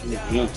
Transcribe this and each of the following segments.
Yeah.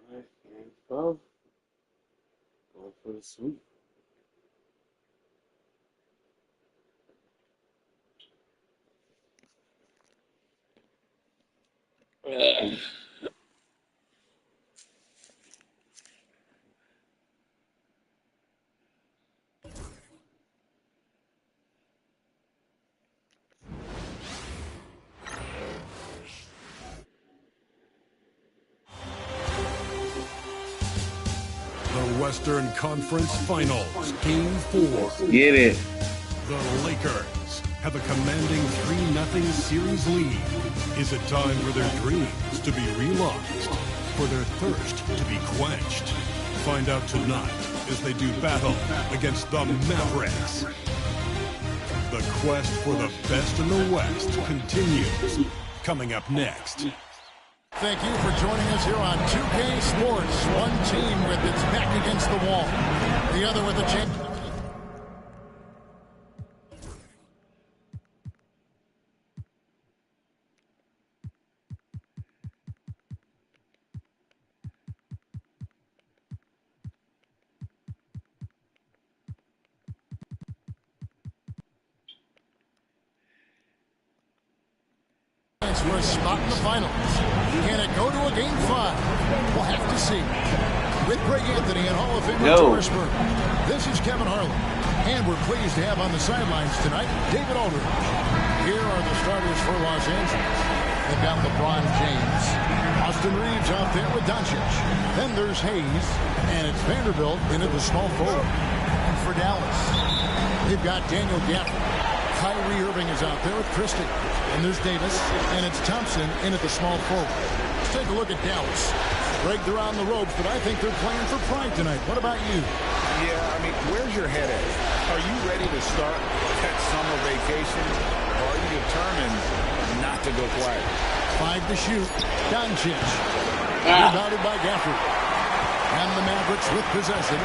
All right, game 12. Going for the sweep. The Western Conference Finals, Game 4. Get it. The Lakers have a commanding 3-0 series lead. Is it time for their dreams to be realized? For their thirst to be quenched? Find out tonight as they do battle against the Mavericks. The quest for the best in the West continues. Coming up next. Thank you for joining us here on 2K Sports. One team with its back against the wall. The other with a chance. For a spot in the finals. Can it go to a game 5? We'll have to see. With Greg Anthony and Hall of Famer Doris Burke, this is Kevin Harlan. And we're pleased to have on the sidelines tonight David Aldridge. Here are the starters for Los Angeles. They've got LeBron James. Austin Reeves out there with Doncic. Then there's Hayes. And it's Vanderbilt into the small forward. And for Dallas, they've got Daniel Gafford. Kyrie Irving is out there with Christie. And there's Davis. And it's Thompson in at the small forward. Let's take a look at Dallas. Greg, they're on the ropes, but I think they're playing for pride tonight. What about you? Yeah, I mean, where's your head at? Are you ready to start that summer vacation? Or are you determined not to go quiet? 5 to shoot. Doncic. Rebounded by Gafford. And the Mavericks with possession.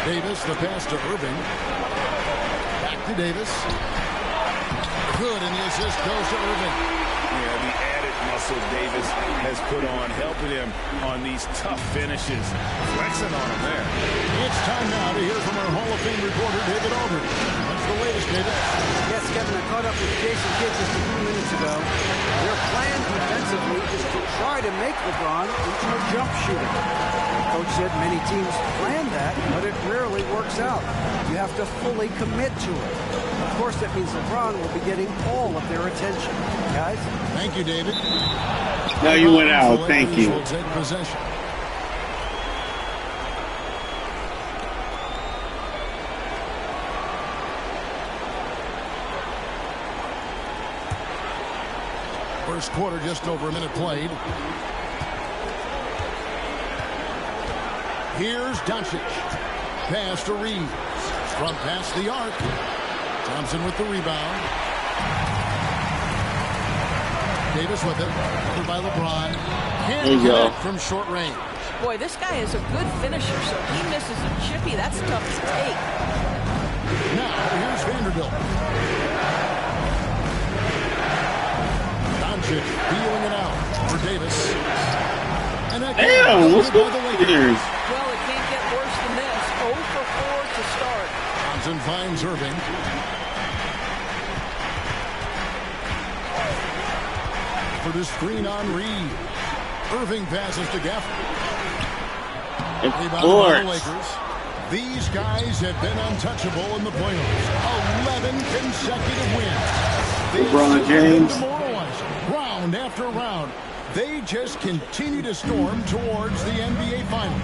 Davis, the pass to Irving. Back to Davis. Good, and the assist goes to Irving. Yeah, the added muscle Davis has put on, helping him on these tough finishes. Flexing on him there. It's time now to hear from our Hall of Fame reporter, David Aldridge. What's the latest, David? Yes, Kevin, I caught up with Jason Kidd just a few minutes ago. Their plan defensively is to try to make LeBron into a jump shooter. The coach said many teams plan that, but it rarely works out. You have to fully commit to it. Of course, that means LeBron will be getting all of their attention. Guys? Thank you, David. No, you went out. Thank you. Will take possession. First quarter, just over a minute played. Here's Doncic. Pass to Reeves. From past the arc. Thompson with the rebound. Davis with it. Over by LeBron. Can't get from short range. Boy, this guy is a good finisher, so he misses a chippy. That's tough to take. Now, here's Vanderbilt. Doncic feeling it out for Davis. And that damn, what's going on here? Well, it can't get worse than this. 0 for 4 to start. Thompson finds Irving. For the screen on Reed. Irving passes to Gafford. Rebound by the Lakers. These guys have been untouchable in the playoffs. 11 consecutive wins. LeBron James. Demoralizing. Round after round. They just continue to storm towards the NBA Finals.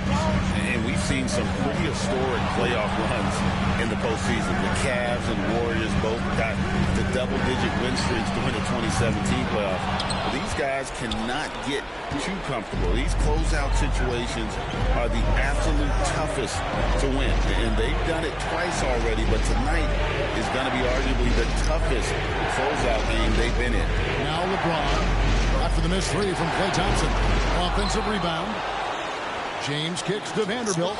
And we've seen some pretty historic playoff runs in the postseason. The Cavs and Warriors both got the double-digit win streaks during the 2017 playoffs. These guys cannot get too comfortable. These closeout situations are the absolute toughest to win. And they've done it twice already, but tonight is going to be arguably the toughest closeout game they've been in. Now LeBron. After the missed three from Klay Thompson. Offensive rebound. James kicks to Vanderbilt.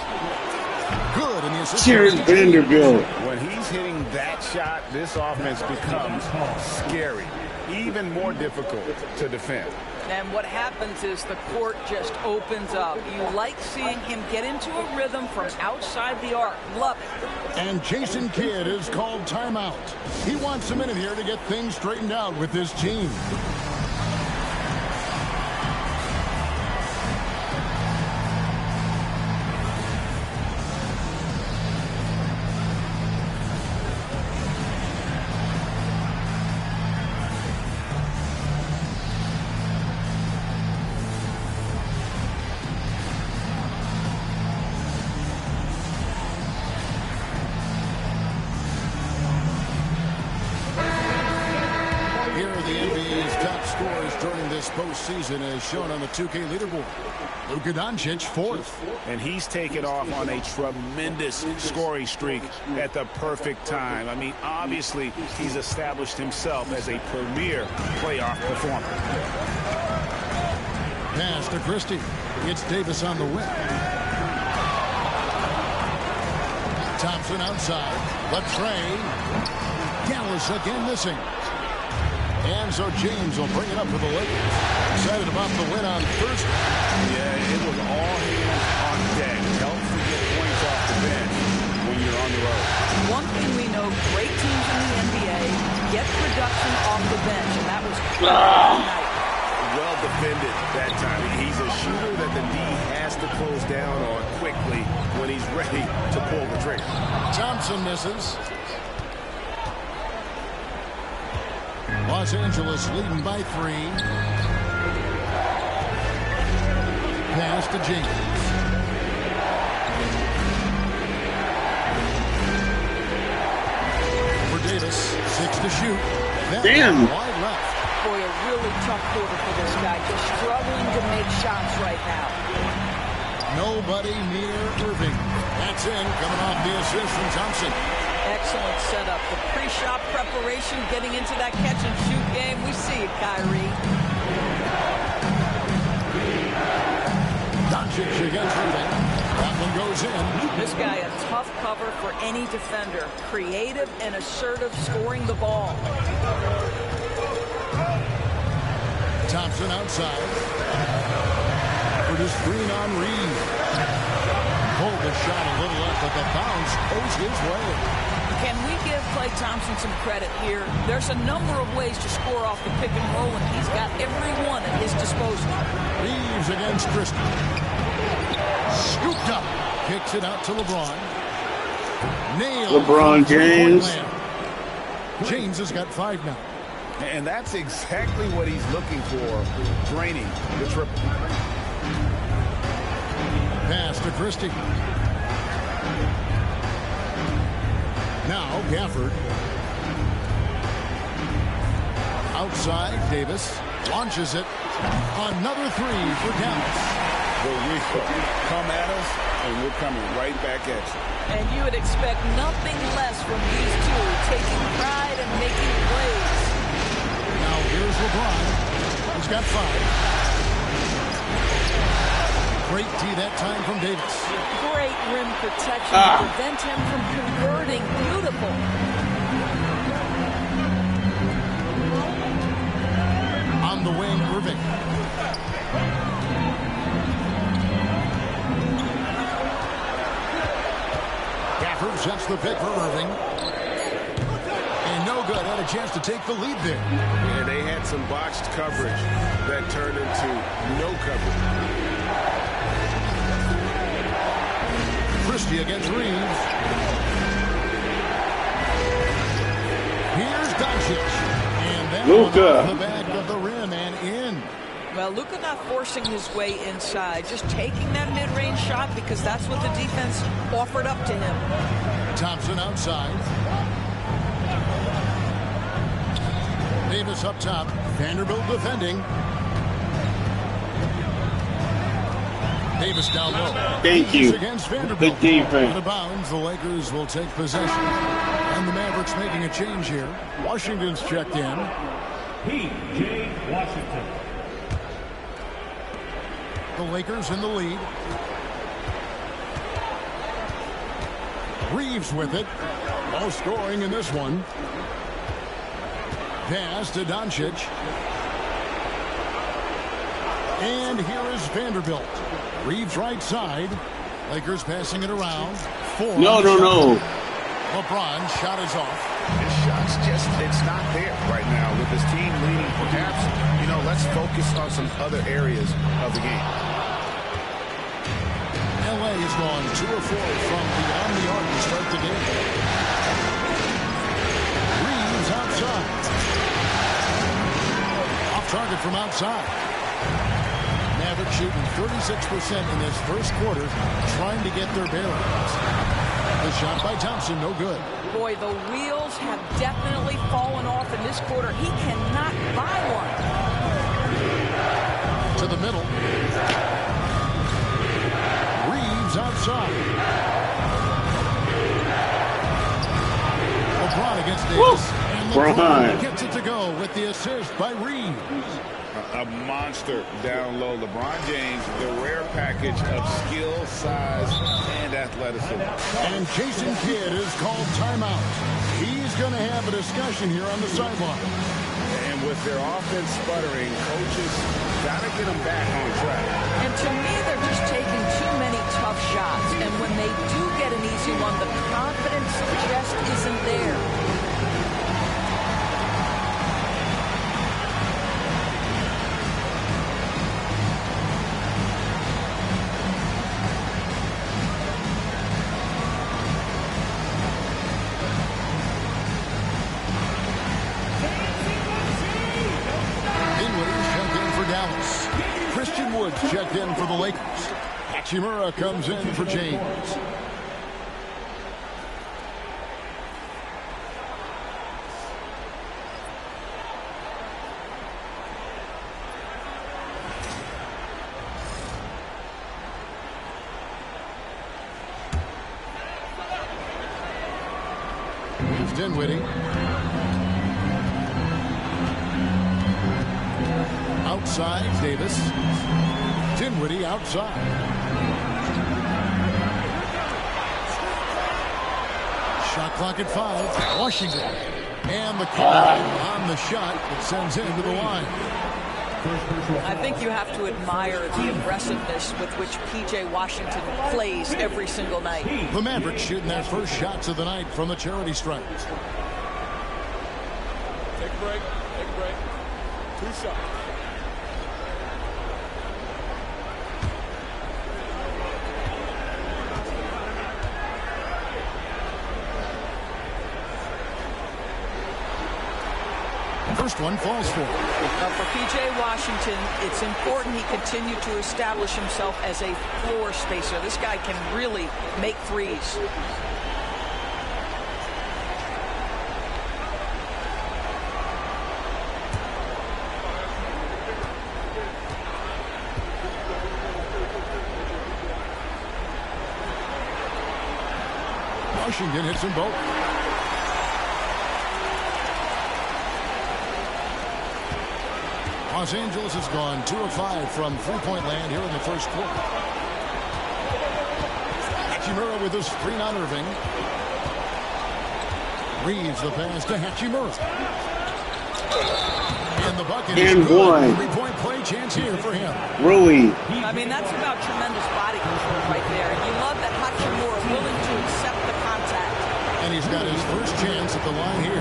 Good in the assist. Cheers, Vanderbilt. When he's hitting that shot, this offense becomes scary. Even more difficult to defend. And what happens is the court just opens up. You like seeing him get into a rhythm from outside the arc. Love it. And Jason Kidd is called timeout. He wants a minute here to get things straightened out with his team. Postseason as shown on the 2K leaderboard. Luka Doncic, fourth. And he's taken off on a tremendous scoring streak at the perfect time. I mean, obviously, he's established himself as a premier playoff performer. Pass to Christie. It's Davis on the wing. Thompson outside. Latrey. Dallas again missing. And so James will bring it up for the Lakers. Excited about the win on Thursday. Yeah, it was all hands on deck. Helps to get points off the bench when you're on the road. One thing we know, great teams in the NBA get production off the bench, and that was tonight. Well defended that time. He's a shooter that the D has to close down on quickly when he's ready to pull the trigger. Thompson misses. Los Angeles leading by 3. Pass to James. For Davis, 6 to shoot. Damn. Wide left. Boy, a really tough quarter for this guy. Just struggling to make shots right now. Nobody near Irving. That's in, coming off the assist from Thompson. Excellent setup. The pre-shot preparation, getting into that catch-and-shoot game. We see it, Kyrie. Doncic against Irving. That one goes in. This guy a tough cover for any defender. Creative and assertive scoring the ball. Thompson outside. For the screen on Reed. Pulled the shot a little up, but the bounce goes his way. Can we give Klay Thompson some credit here? There's a number of ways to score off the pick and roll, and he's got every one at his disposal. Reeves against Christie. Scooped up. Kicks it out to LeBron. Nailed. LeBron James. James has got 5 now. And that's exactly what he's looking for, draining the triple. Pass to Christie. Now Gafford. Outside, Davis launches it. Another 3 for Dallas. Come at us, and we're coming right back at you. And you would expect nothing less from these two, taking pride and making plays. Now here's LeBron. He's got 5. Great tee that time from Davis. Great rim protection to prevent him from converting. Beautiful. On the wing, Irving. Gafford sets the pick for Irving. And no good. Had a chance to take the lead there. Yeah, they had some botched coverage that turned into no coverage. Christie against Reeves. Here's Doncic. And that Luka. one off the back of the rim and in. Well, Luka not forcing his way inside, just taking that mid-range shot because that's what the defense offered up to him. Thompson outside. Davis up top. Vanderbilt defending. Davis down low. Thank you. Against Vanderbilt. Good defense. Out of bounds, the Lakers will take possession. And the Mavericks making a change here. Washington's checked in. P.J. Washington. The Lakers in the lead. Reeves with it. No scoring in this one. Pass to Doncic. And here is Vanderbilt. Reeves right side. Lakers passing it around. 4. No. LeBron shot is off. His shot's just, it's not there right now with his team leading. Perhaps, let's focus on some other areas of the game. LA has gone 2 of 4 from beyond the arc to start the game. Reeves outside. Off target from outside. Mavericks shooting 36% in this first quarter, trying to get their bearings. The shot by Thompson, no good. Boy, the wheels have definitely fallen off in this quarter. He cannot buy one. To the middle. Reeves outside. LeBron against Davis. And LeBron gets it to go with the assist by Reeves. A monster down low. LeBron James, the rare package of skill, size, and athleticism. And Jason Kidd is called timeout. He's going to have a discussion here on the sideline. And with their offense sputtering, coaches got to get them back on track. And to me, they're just taking too many tough shots. And when they do get an easy one, the confidence just isn't there. checked in for the Lakers. Hachimura comes in for James. Here's Dinwiddie. Outside, Davis. Dinwiddie outside. Shot clock at 5. Washington. And the call on the shot that sends him to the line. I think you have to admire the aggressiveness with which P.J. Washington plays every single night. The Mavericks shooting their first shots of the night from the charity stripe. Take a break. Take a break. 2 shots. First one falls for. For P.J. Washington, it's important he continue to establish himself as a floor spacer. This guy can really make threes. Washington hits them both. Los Angeles has gone 2 of 5 from three-point land here in the first quarter. Hachimura with his screen on Irving. Reeves the pass to Hachimura. And the bucket is good. 3-point play chance here for him. Rui. I mean, that's about tremendous body control right there. And you love that Hachimura willing to accept the contact. And he's got his first chance at the line here.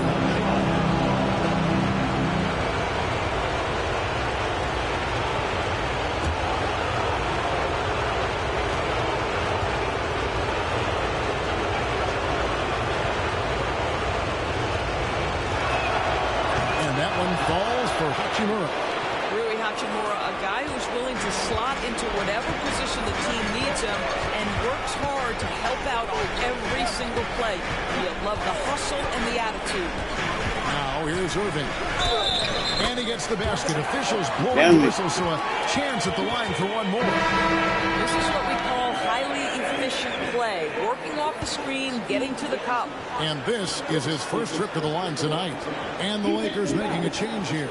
Rui Hachimura, a guy who's willing to slot into whatever position the team needs him and works hard to help out on every single play. You love the hustle and the attitude. Now here's Irving. And he gets the basket. Officials blowing the whistle, so a chance at the line for one more. This is what we call highly efficient play. Working off the screen, getting to the cup. And this is his first trip to the line tonight. And the Lakers making a change here.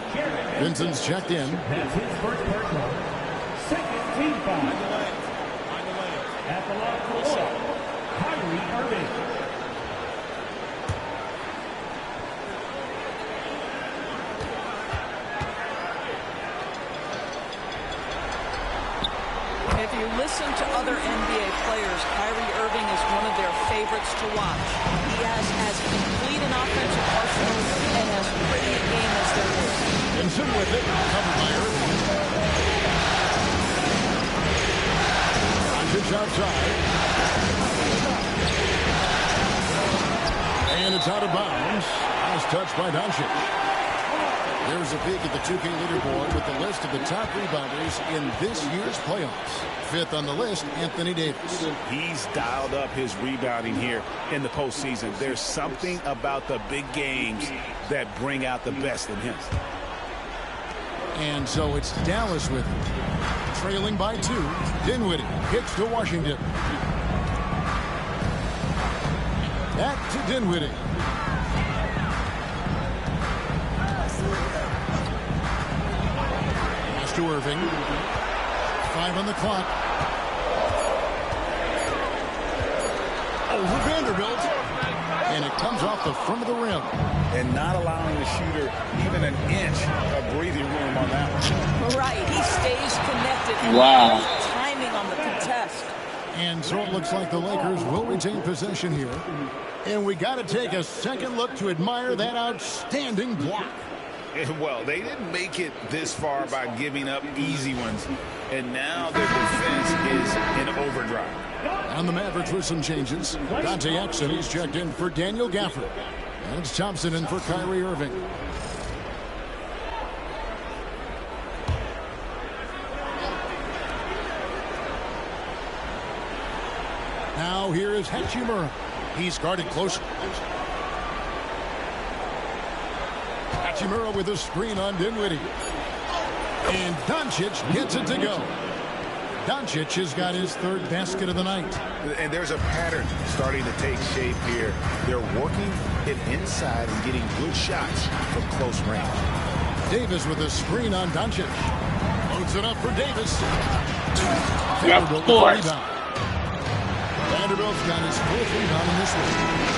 Vincent's checked in. That's his first personal. Second team foul. At the line for the Kyrie Irving. If you listen to other NBA players, Kyrie Irving is one of their favorites to watch. He has as complete an offensive arsenal and as pretty a game as there is. Vincent with it, covered by Irving. Doncic outside. And it's out of bounds. Last touch by Doncic. There's a peek at the 2K leaderboard with the list of the top rebounders in this year's playoffs. Fifth on the list, Anthony Davis. He's dialed up his rebounding here in the postseason. There's something about the big games that bring out the best in him. And so it's Dallas with him. Trailing by 2. Dinwiddie hits to Washington. Back to Dinwiddie. To Irving. 5 on the clock. Over Vanderbilt. And it comes off the front of the rim. And not allowing the shooter even an inch of breathing room on that one. Right. He stays connected. Wow. Timing on the contest. And so it looks like the Lakers will retain possession here. And we got to take a second look to admire that outstanding block. Well, they didn't make it this far by giving up easy ones. And now their defense is in overdrive. And the Mavericks with some changes. Dante Exum, he's checked in for Daniel Gafford. And it's Thompson in for Kyrie Irving. Now here is Hachimura. He's guarded closely. Hachimura with a screen on Dinwiddie. And Doncic gets it to go. Doncic has got his third basket of the night. And there's a pattern starting to take shape here. They're working it inside and getting good shots from close range. Davis with a screen on Doncic. Loads it up for Davis. Of course. Vanderbilt's got his fourth rebound in this one.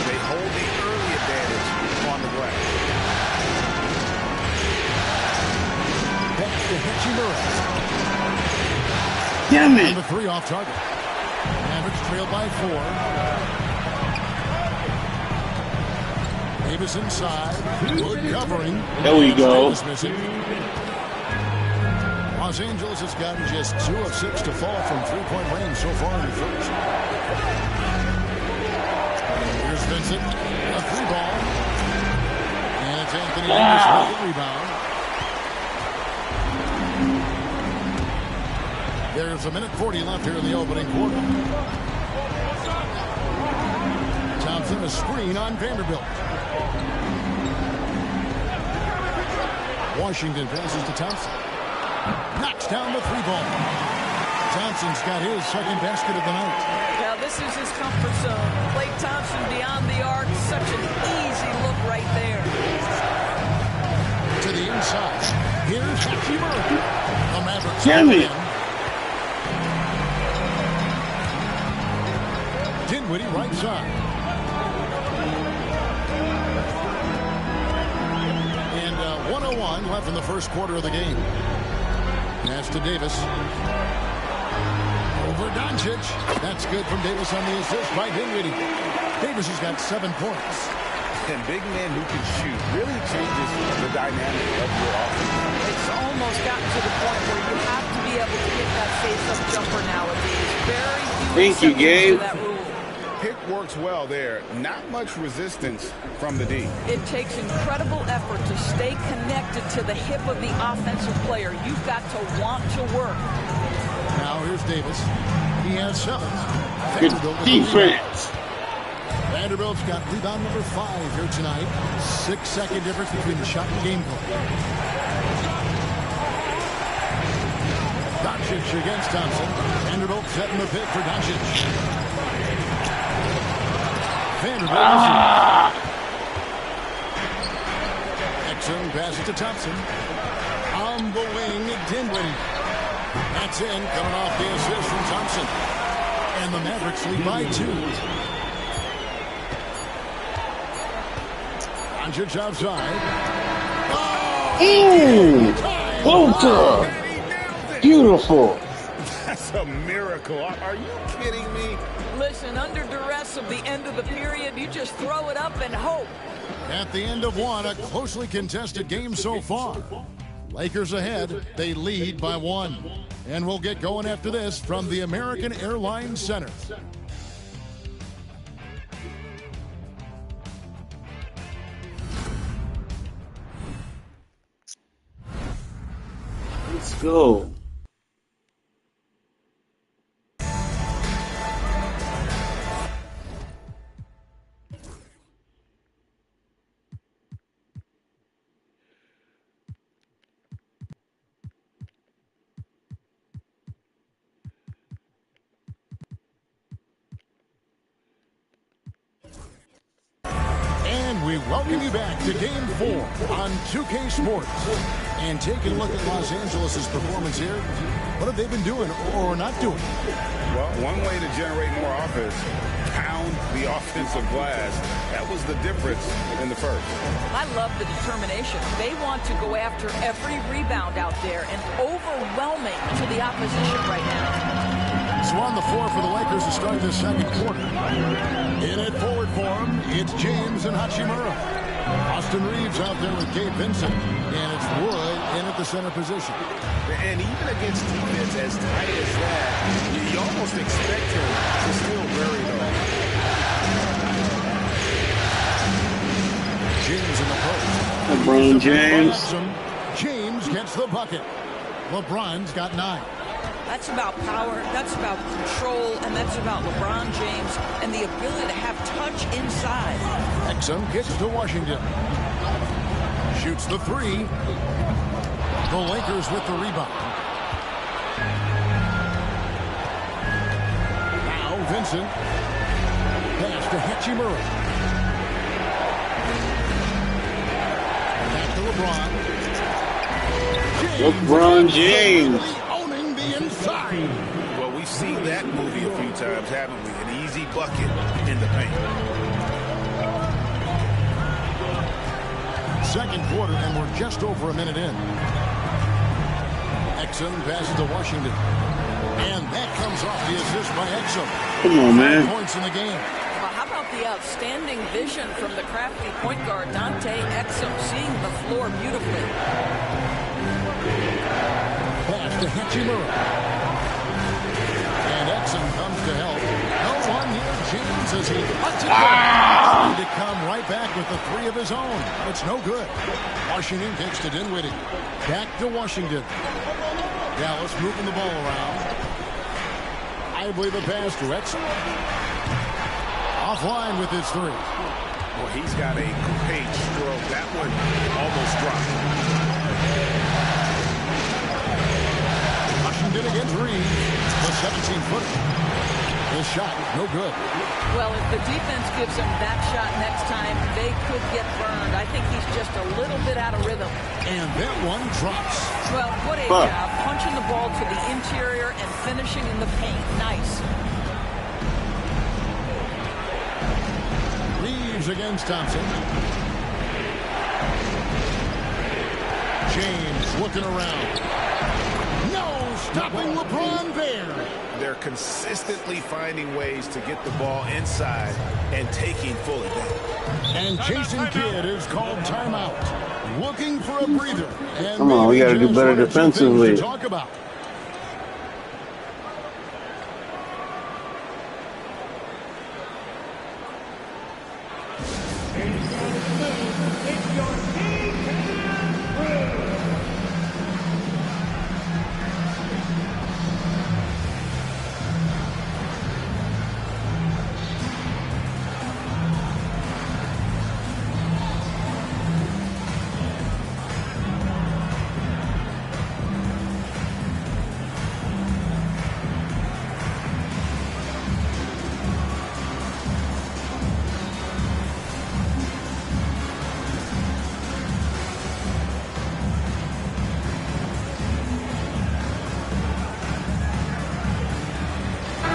They hold the early advantage on the glass. Pass to Hachimura. Damn it. Number 3 off target. Mavericks trail by 4. Davis inside. Good covering. There we go. Los Angeles has gotten just 2 of 6 to fall from three-point range so far in the first. Here's Vincent. A 3-ball. And it's Anthony Davis with the rebound. There's a minute 40 left here in the opening quarter. Thompson, a screen on Vanderbilt. Washington passes to Thompson. Knocks down the 3-ball. Thompson's got his second basket of the night. Now this is his comfort zone. Klay Thompson beyond the arc. Such an easy look right there. To the inside. Here's Hachimura. The Mavericks. Damn it. Dinwiddie right side. And 1:01 left in the first quarter of the game. Pass to Davis. Over Doncic. That's good from Davis on the assist by Dinwiddie. Davis has got 7 points. And big men who can shoot really changes the dynamic of your offense. It's almost gotten to the point where you have to be able to hit that face-up jumper nowadays. Very few Thank you, exceptions Gabe. to that rule. Pick works well there. Not much resistance from the D. It takes incredible effort to stay connected to the hip of the offensive player. You've got to want to work. Now here's Davis. He has 7. Good Vanderbilt with the defense. rebound. Vanderbilt's got rebound number 5 here tonight. 6-second difference between the shot and game clock. Doncic against Thompson. Vanderbilt setting the pick for Doncic. Vanderbilt. Exum passes to Thompson. On the wing, Dinwiddie. That's in, coming off the assist from Thompson. And the Mavericks lead by 2. Doncic outside. Walter. Beautiful. That's a miracle. Are you kidding me? Listen, under duress of the end of the period, you just throw it up and hope. At the end of one, a closely contested game so far. Lakers ahead. They lead by 1. And we'll get going after this from the American Airlines Center. Let's go. We welcome you back to Game 4 on 2K Sports. And taking a look at Los Angeles' performance here, what have they been doing or not doing? Well, one way to generate more offense, pound the offensive glass. That was the difference in the first. I love the determination. They want to go after every rebound out there and overwhelming to the opposition right now. So on the floor for the Lakers to start this second quarter. In at forward form, it's James and Hachimura. Austin Reeves out there with Gabe Vincent. And it's Wood in at the center position. And even against defense as tight as that, you almost expect him to still bury those. James in the post. LeBron James. James gets the bucket. LeBron's got 9. That's about power, that's about control, and that's about LeBron James and the ability to have touch inside. Exum gets to Washington. Shoots the three. The Lakers with the rebound. Now Vincent. Pass to Hachimura. Back to LeBron. LeBron James. Owning the inside. Well, we've seen that movie a few times, haven't we? An easy bucket in the paint. Second quarter, and we're just over a minute in. Exum passes to Washington. And that comes off the assist by Exum. Come on, man. 5 points in the game. Well, how about the outstanding vision from the crafty point guard, Dante Exum, seeing the floor beautifully. Pass to Hachimura. And Exum comes to help. No one near James as he lets it go. Trying to come right back with the three of his own. It's no good. Washington takes to Dinwiddie. Back to Washington. Dallas moving the ball around. I believe the pass to Exum. Offline with his three. Well, he's got a great stroke. That one almost dropped. Washington against Reeves. The 17-footer. His shot, no good. Well, if the defense gives him that shot next time, they could get burned. I think he's just a little bit out of rhythm. And that one drops. Well, what a job. Punching the ball to the interior and finishing in the paint. Nice. Reeves against Thompson. James looking around. No, stopping LeBron there. They're consistently finding ways to get the ball inside and taking full advantage. And Jason Kidd is called timeout. Looking for a breather. And come on, we got to do better defensively. To talk about.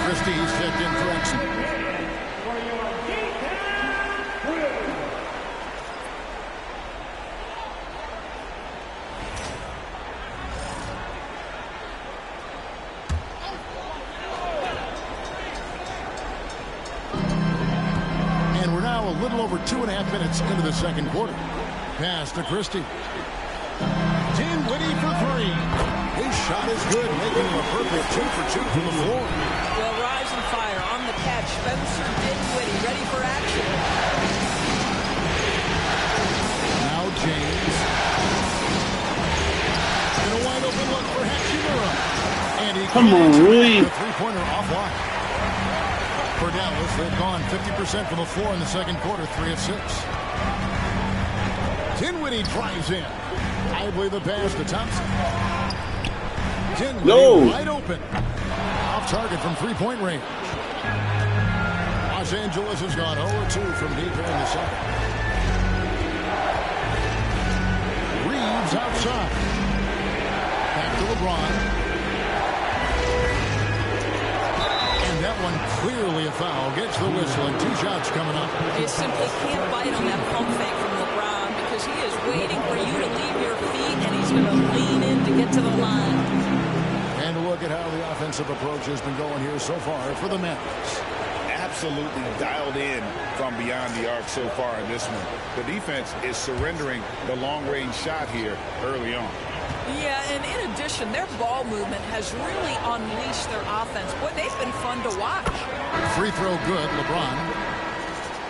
Christie's checked in for Exum. And we're now a little over 2.5 minutes into the second quarter. Pass to Christie. Dinwiddie for three. His shot is good, making him a perfect 2 for 2 from the floor. Well, rise and fire on the catch. Spencer Dinwiddie ready for action. Now James. And a wide open look for Hachimura. And he Come on, Rui. The three-pointer offline. For Dallas, they've gone 50% from the floor in the second quarter, 3 of 6. Dinwiddie drives in. I believe the pass to Thompson. Dinwiddie wide open. Off target from three-point range. Los Angeles has gone 0-2 from deep here in the second. Reeves outside. Back to LeBron. And that one clearly a foul. Gets the whistle and 2 shots coming up. You simply can't bite on that pump fake from LeBron because he is waiting for you to leave your feet and he's going to lean in to get to the line. And look at how the offensive approach has been going here so far for the Mavericks. Absolutely dialed in from beyond the arc so far in this one. The defense is surrendering the long-range shot here early on. Yeah, and in addition, their ball movement has really unleashed their offense. Boy, they've been fun to watch. Free throw good, LeBron.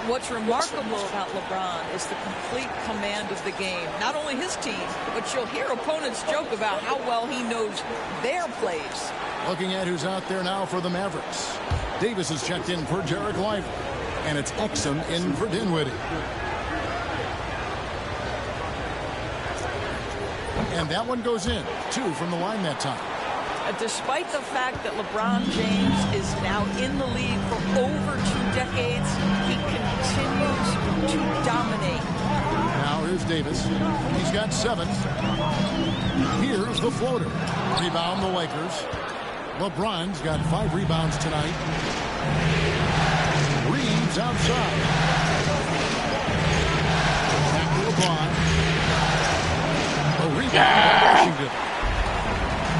What's remarkable about LeBron is the complete command of the game. Not only his team, but you'll hear opponents joke about how well he knows their plays. Looking at who's out there now for the Mavericks. Davis is checked in for Jarek Lively. And it's Exum in for Dinwiddie. And that one goes in. 2 from the line that time. Despite the fact that LeBron James is now in the league for over 2 decades, he continues to dominate. Now here's Davis. He's got 7. Here's the floater. Rebound the Lakers. LeBron's got 5 rebounds tonight. Reeves outside. Back to LeBron. A rebound by Washington.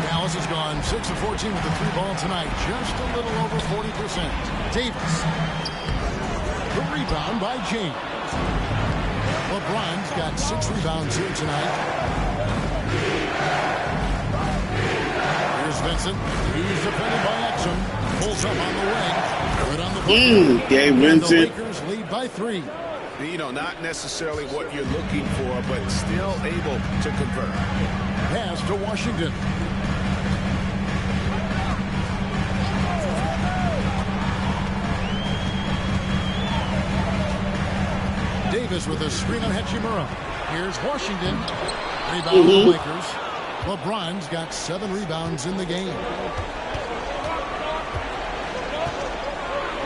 Dallas has gone 6 of 14 with the 3 ball tonight. Just a little over 40%. Davis. The rebound by James. LeBron's got 6 rebounds here tonight. Here's Vincent. He's defended by Exum. Pulls up on the wing. Good on the boot. Okay, And the Vincent. Lakers lead by 3. You know, not necessarily what you're looking for, but still able to convert. Pass to Washington. Davis with a screen on Hachimura. Here's Washington. Rebound the Lakers. LeBron's got 7 rebounds in the game.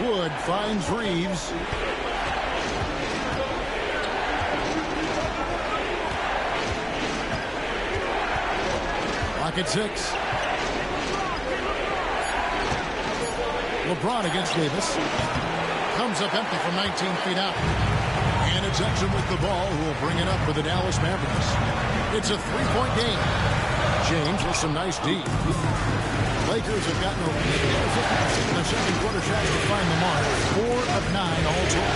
Wood finds Reeves. Lock at 6. LeBron against Davis. Comes up empty from 19 feet out. And it's Exum with the ball, who will bring it up for the Dallas Mavericks. It's a 3-point game. James with some nice D. Lakers have gotten over 50% in the second quarter shots to find the mark. 4 of 9 all told.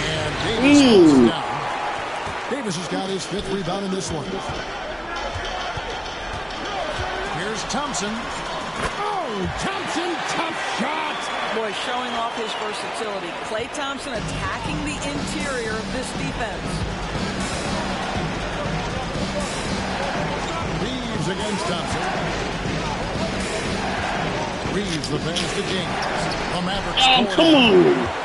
And Davis holds it down. Davis has got his 5th rebound in this one. Here's Thompson. Oh, Thompson, tough shot. Boy, showing off his versatility. Klay Thompson attacking the interior of this defense. Reeves against Thompson. Reeves the pass to James. The Mavericks. Oh, come on.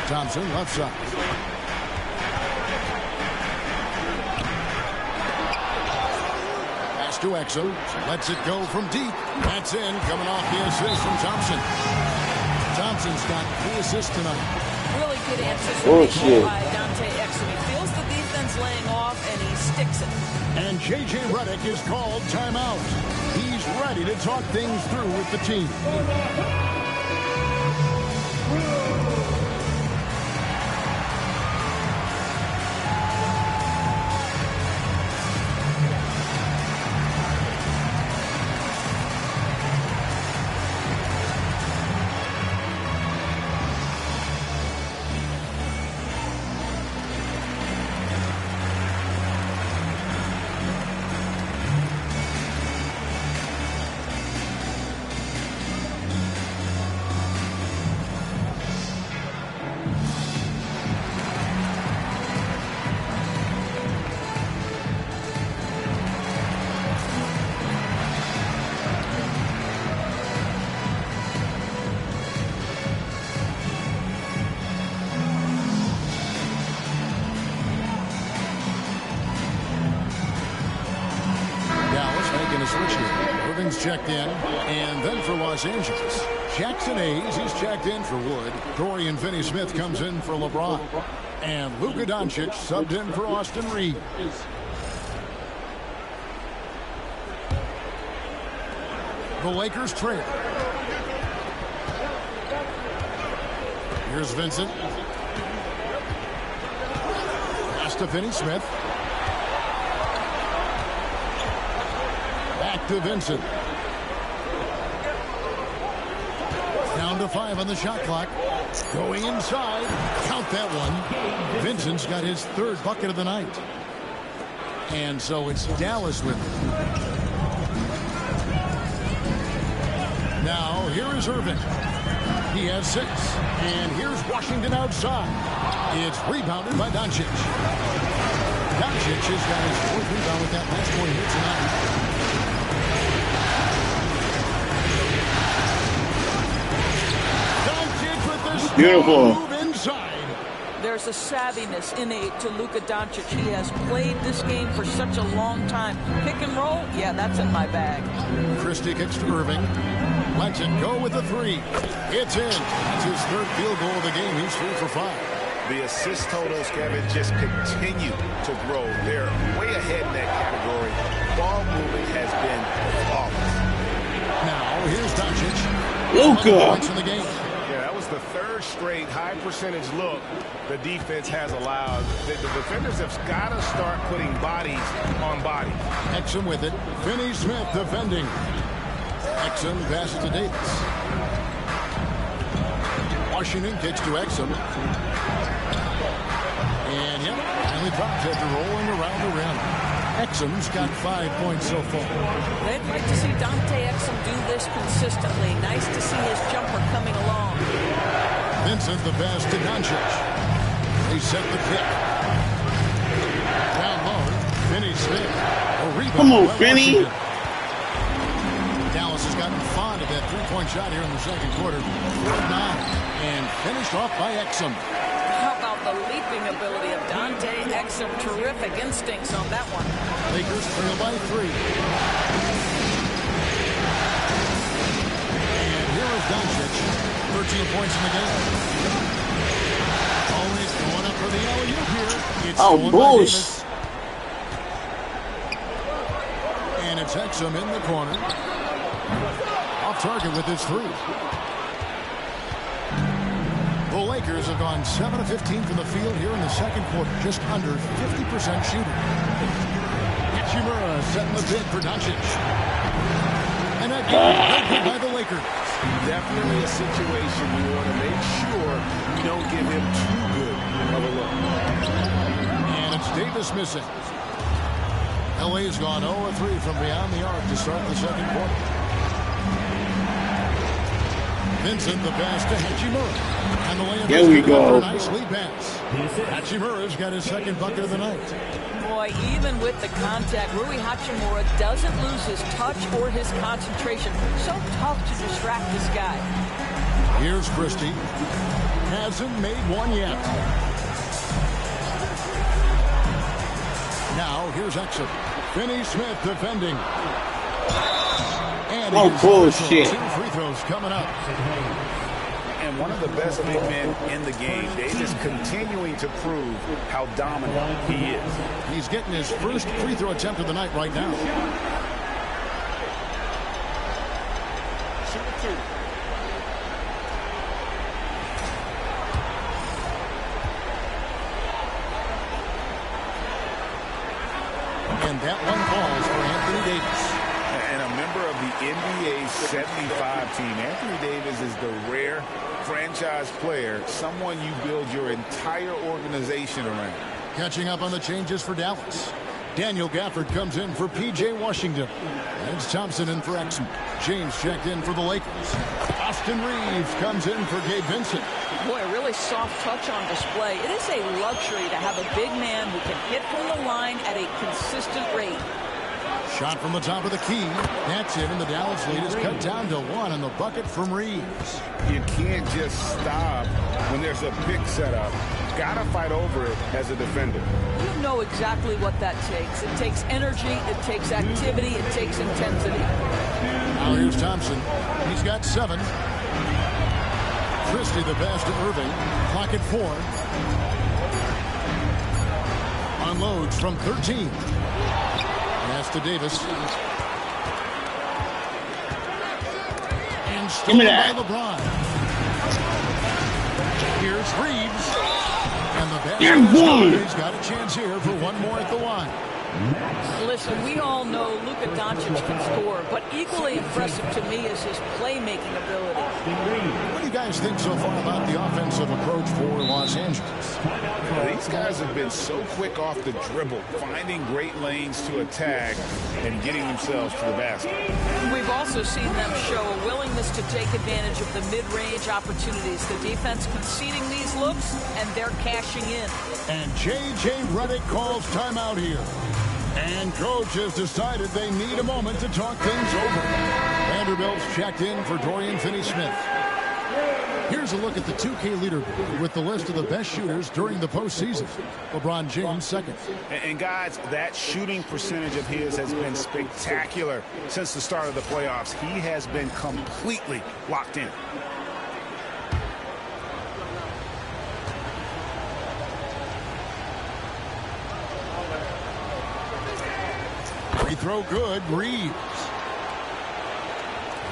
Thompson left side. Pass to Exum. Lets it go from deep. That's in. Coming off the assist from Thompson. Thompson's got 3 assists tonight. Really good anticipation by Dante Exum. He feels the defense laying off, and he sticks it. And J.J. Redick is called timeout. He's ready to talk things through with the team. Checked in, and then for Los Angeles, Jackson Hayes, he's checked in for Wood. Dorian Finney-Smith comes in for LeBron. And Luka Doncic subbed in for Austin Reeves. The Lakers trail. Here's Vincent. Pass to Finney-Smith. Back to Vincent. Down to 5 on the shot clock. Going inside. Count that one. Vincent's got his 3rd bucket of the night. And so it's Dallas with it. Now, here is Irving. He has 6. And here's Washington outside. It's rebounded by Doncic. Doncic has got his 4th rebound with that last one here tonight. Doncic with this beautiful move inside. There's a savviness innate to Luka Doncic. He has played this game for such a long time. Pick and roll, yeah, that's in my bag. Christie kicks to Irving. Lets it go with the 3. It's in. That's his 3rd field goal of the game. He's 3 for 5. The assist totals, Kevin, just continue to grow. They're way ahead in that category. Ball movement has been flawless. Now, here's Doncic. Luka. Points in the game. Yeah, that was the 3rd straight high percentage look the defense has allowed. The defenders have got to start putting bodies on bodies. Exum with it. Finney-Smith defending. Exum passes to Davis. Washington kicks to Exum. And yep, finally dropped after rolling around the rim. Exum's got 5 points so far. They'd like to see Dante Exum do this consistently. Nice to see his jumper coming along. Vincent the pass to Doncic. They set the pick. Down low, Finney-Smith. A rebound. Come on, by Finney. Washington. Dallas has gotten fond of that 3-point shot here in the second quarter. 4-9. And finished off by Exum. How about the leaping ability of Dante Exum? Terrific instincts on that one. Lakers trail by 3. And here is Doncic. 13 points in the game. Always going up for the alley-oop here. It's Oh, stolen by bullshit. Davis. And it's Exum in the corner. Off target with his 3. The Lakers have gone 7 of 15 from the field here in the second quarter. Just under 50% shooting. Hachimura setting the bid for Doncic. And that good by the Lakers. Definitely a situation you want to make sure you don't give him too good of a look. And it's Davis missing. LA's gone 0-3 from beyond the arc to start the second quarter. Vincent the pass to Hachimura. And the layup Here we go. Nice lead pass. Hachimura's got his 2nd bucket of the night. Boy, even with the contact, Rui Hachimura doesn't lose his touch or his concentration. So tough to distract this guy. Here's Christie. Hasn't made one yet. Now, here's Exum. Finney-Smith defending. And Oh, bullshit. 2 free throws coming up. And one of the best big men in the game. Davis continuing to prove how dominant he is. He's getting his first free throw attempt of the night right now. And that one falls for Anthony Davis. And a member of the NBA 75 team. Anthony Davis is the rare franchise player, someone you build your entire organization around. Catching up on the changes for Dallas. Daniel Gafford comes in for P.J. Washington. It's Thompson in for Exum. James checked in for the Lakers. Austin Reeves comes in for Gabe Vincent. Boy, a really soft touch on display. It is a luxury to have a big man who can hit from the line at a consistent rate. Shot from the top of the key. That's it, and the Dallas lead is cut down to 1 on the bucket from Reeves. You can't just stop when there's a pick set up. Gotta fight over it as a defender. You know exactly what that takes. It takes energy, it takes activity, it takes intensity. Now here's Thompson. He's got 7. Christie the pass to Irving. Clock at 4. Unloads from 13. Pass to Davis. And stolen by LeBron. Here's Reeves. And the basket. He's got a chance here for one more at the line. Listen, we all know Luka Doncic can score, but equally impressive to me is his playmaking ability. What do you guys think so far about the offensive approach for Los Angeles? These guys have been so quick off the dribble, finding great lanes to attack and getting themselves to the basket. We've also seen them show a willingness to take advantage of the mid-range opportunities. The defense conceding these looks, and they're cashing in. And J.J. Redick calls timeout here. And coach has decided they need a moment to talk things over. Vanderbilt's checked in for Dorian Finney-Smith. Here's a look at the 2K leaderboard with the list of the best shooters during the postseason. LeBron James second. And guys, that shooting percentage of his has been spectacular since the start of the playoffs. He has been completely locked in. Free throw good. Reeves.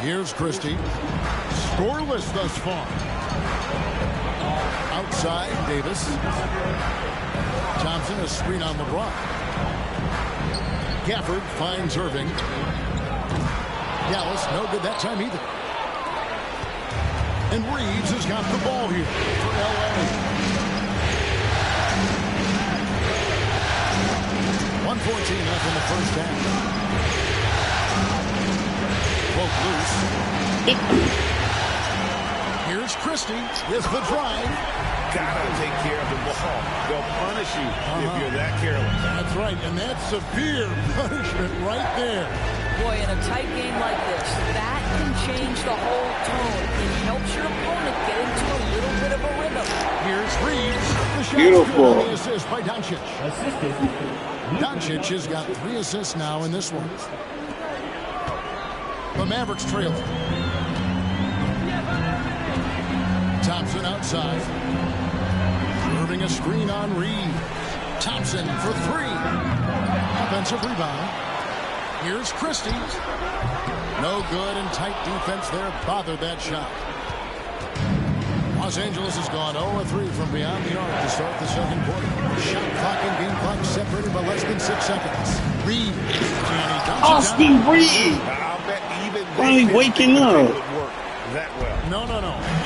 Here's Christie. Scoreless thus far. Outside, Davis. Thompson, a screen on LeBron. Gafford finds Irving. Dallas, no good that time either. And Reeves has got the ball here for L.A. 1:14 left in the first half. Both loose. Here's Christie with the drive. Gotta take care of the ball. They'll punish you if you're that careless. That's right, and that's severe punishment right there. Boy, in a tight game like this, that can change the whole tone. It helps your opponent get into a little bit of a rhythm. Here's Reeves. The shot's Beautiful. good on the assist by Doncic. Doncic has got 3 assists now in this one. The Mavericks trail. Thompson outside. Serving a screen on Reed. Thompson for 3. Offensive rebound. Here's Christie. No good, and tight defense there bothered that shot. Los Angeles has gone 0-3 from beyond the arc to start the second quarter. Shot clock and game clock separated by less than 6 seconds. Reed. Austin Reed. I'll bet even Finally waking up. would work that well. No.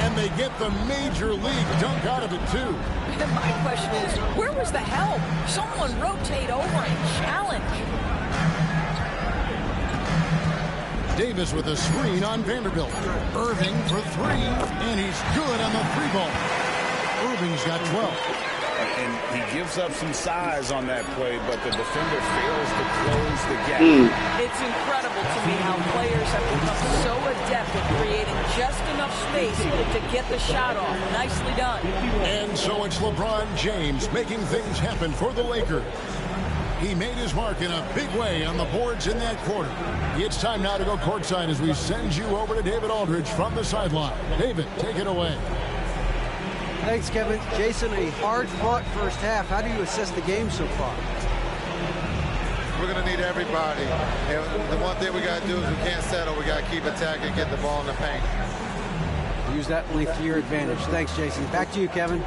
And they get the major league dunk out of it, too. And my question is, where was the help? Someone rotate over and challenge. Davis with a screen on Vanderbilt. Irving for 3, and he's good on the 3-ball. Irving's got 12. And he gives up some size on that play, but the defender fails to close the gap. It's incredible to me how players have become so adept at creating just enough space to get the shot off. Nicely done. And so it's LeBron James making things happen for the Lakers. He made his mark in a big way on the boards in that quarter. It's time now to go courtside as we send you over to David Aldridge from the sideline. David, take it away. Thanks, Kevin. Jason, a hard-fought first half. How do you assess the game so far? We're going to need everybody. And the one thing we got to do is we can't settle. We got to keep attacking, get the ball in the paint. Use that length to your advantage. Thanks, Jason. Back to you, Kevin.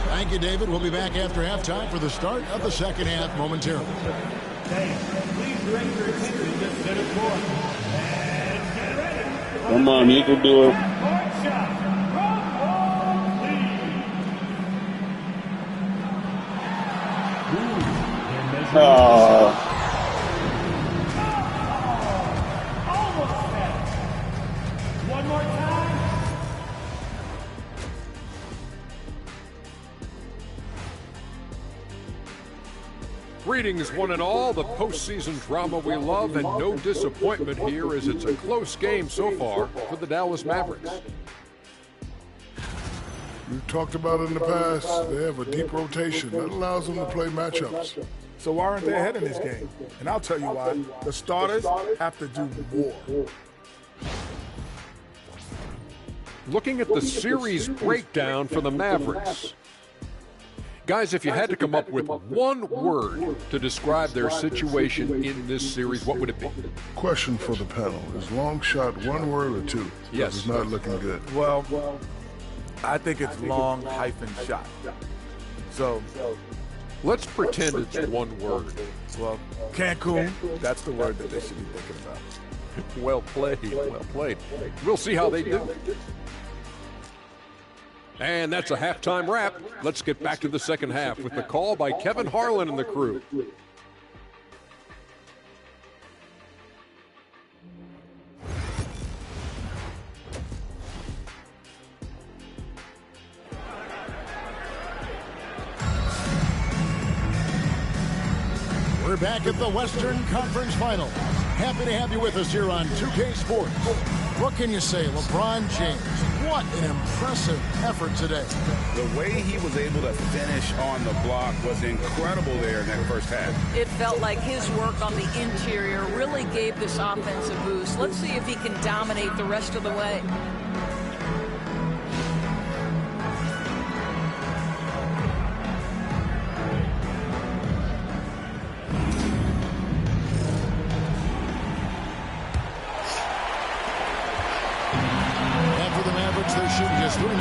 Thank you, David. We'll be back after halftime for the start of the second half momentarily. Please direct your attention to center court. And get ready. Come on, you can do it. Court shot. Oh. Almost there. One more time. Greetings, one and all. The postseason drama we love, and no disappointment here as it's a close game so far for the Dallas Mavericks. We've talked about it in the past. They have a deep rotation that allows them to play matchups. So why aren't they ahead in this game? And I'll tell you why. The starters have to do more. Looking at the series breakdown for the Mavericks. Guys, if you had to come up with one word to describe their situation in this series, what would it be? Question for the panel. Is long shot one word or two? Yes. It's not looking good. Well, I think it's long hyphen shot. So Let's pretend it's one word. Well, Cancun, that's the word that they should be thinking about. Well played, well played. We'll see how they do. And that's a halftime wrap. Let's get back to the second half with the call by Kevin Harlan and the crew. We're back at the Western Conference Finals. Happy to have you with us here on 2K Sports. What can you say, LeBron James? What an impressive effort today. The way he was able to finish on the block was incredible there in that first half. It felt like his work on the interior really gave this offense a boost. Let's see if he can dominate the rest of the way. They're shooting just 39%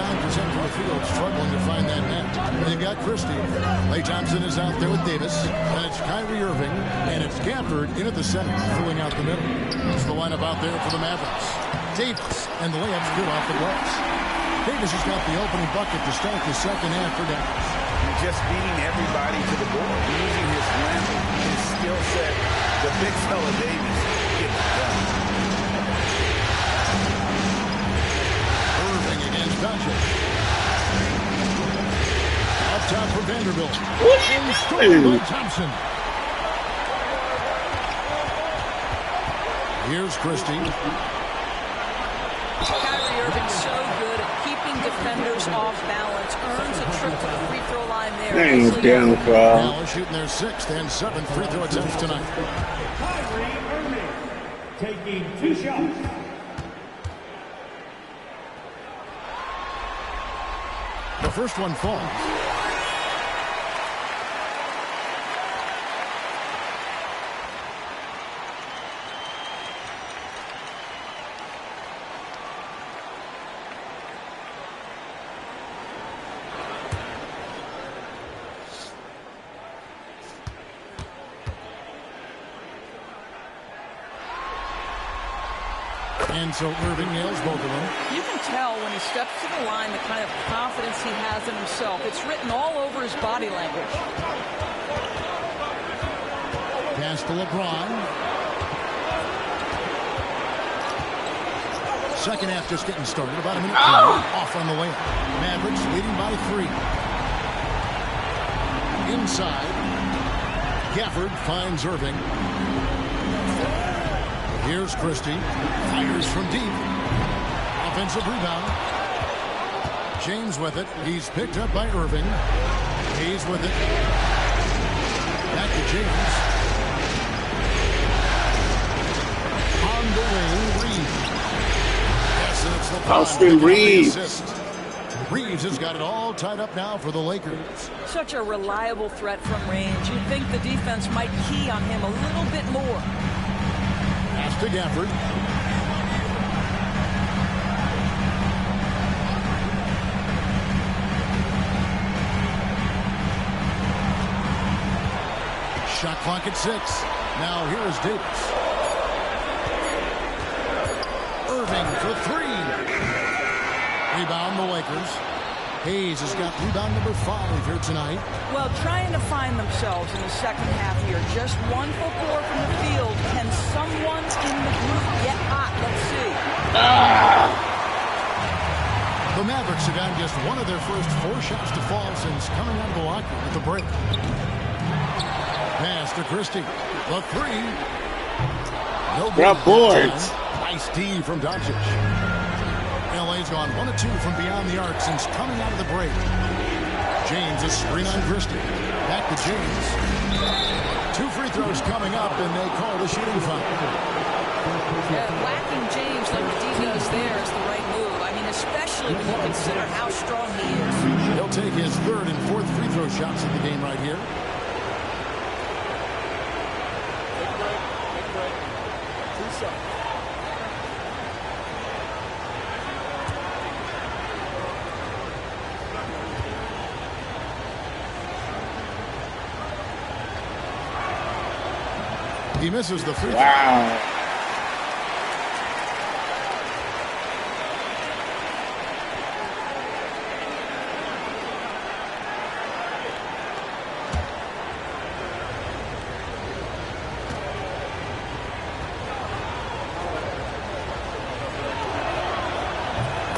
from the field, struggling to find that net. They've got Christie. Klay Thompson is out there with Davis. And it's Kyrie Irving. And it's Gafford in at the center, filling out the middle. It's the lineup out there for the Mavericks. Davis, and the layup's good off the glass. Davis has got the opening bucket to start the second half for Dallas. Just beating everybody to the board, using his length, his skill set. The big fella Davis getting it done. Doncic. Up top for Vanderbilt. What are you doing? Thompson. Here's Christie. Kyrie Irving so good at keeping defenders off balance. Earns a trip to the free throw line there. Dang, down foul. Dallas shooting their 6th and 7th free throw attempts tonight. Kyrie Irving taking 2 shots. The first one falls. And so Irving nails both of them. You can tell when he steps to the line the kind of confidence he has in himself. It's written all over his body language. Pass to LeBron. Second half just getting started. About a minute off on the way. Mavericks leading by 3. Inside. Gafford finds Irving. Here's Christie. Fires from deep. Offensive rebound. James with it. He's picked up by Irving. He's with it. Back to James. On the wing, Reeves. Yes, and it's LeBron. Austin Reeves. Reeves has got it all tied up now for the Lakers. Such a reliable threat from range. You'd think the defense might key on him a little bit more. Pass to Gafford. Shot clock at 6. Now here is Davis. Irving for 3. Rebound the Lakers. Hayes has got rebound number 5 here tonight. Well, trying to find themselves in the second half here. Just 1 for 4 from the field. Can someone in the group get hot? Let's see. The Mavericks have gotten just one of their first 4 shots to fall since coming out of the locker room at the break. Pass to Christie. The 3. No good. Boards. Nice D from Doncic. LA's gone 1 of 2 from beyond the arc since coming out of the break. James is screen on Christie. Back to James. 2 free throws coming up, and they call the shooting foul. Whacking James like the D does there is the right move. I mean, especially when you consider how strong he is. He'll take his 3rd and 4th free throw shots of the game right here. Big break. 2 shots. He misses the free throw. Wow.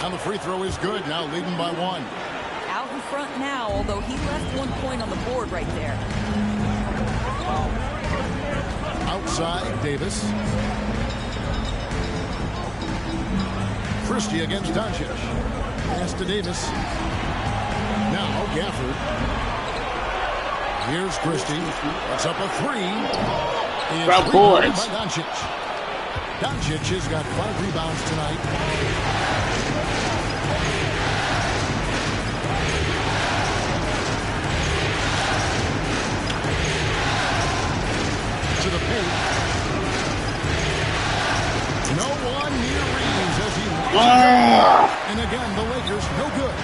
And the free throw is good. Now leading by 1. Out in front now, although he left 1 point on the board right there. Outside, Davis. Christie against Doncic. Pass to Davis. Now Gafford. Here's Christie. That's up a 3. Front boards. By Doncic. Doncic has got 5 rebounds tonight. To the paint. No one near Reeves as he and again the Lakers no good.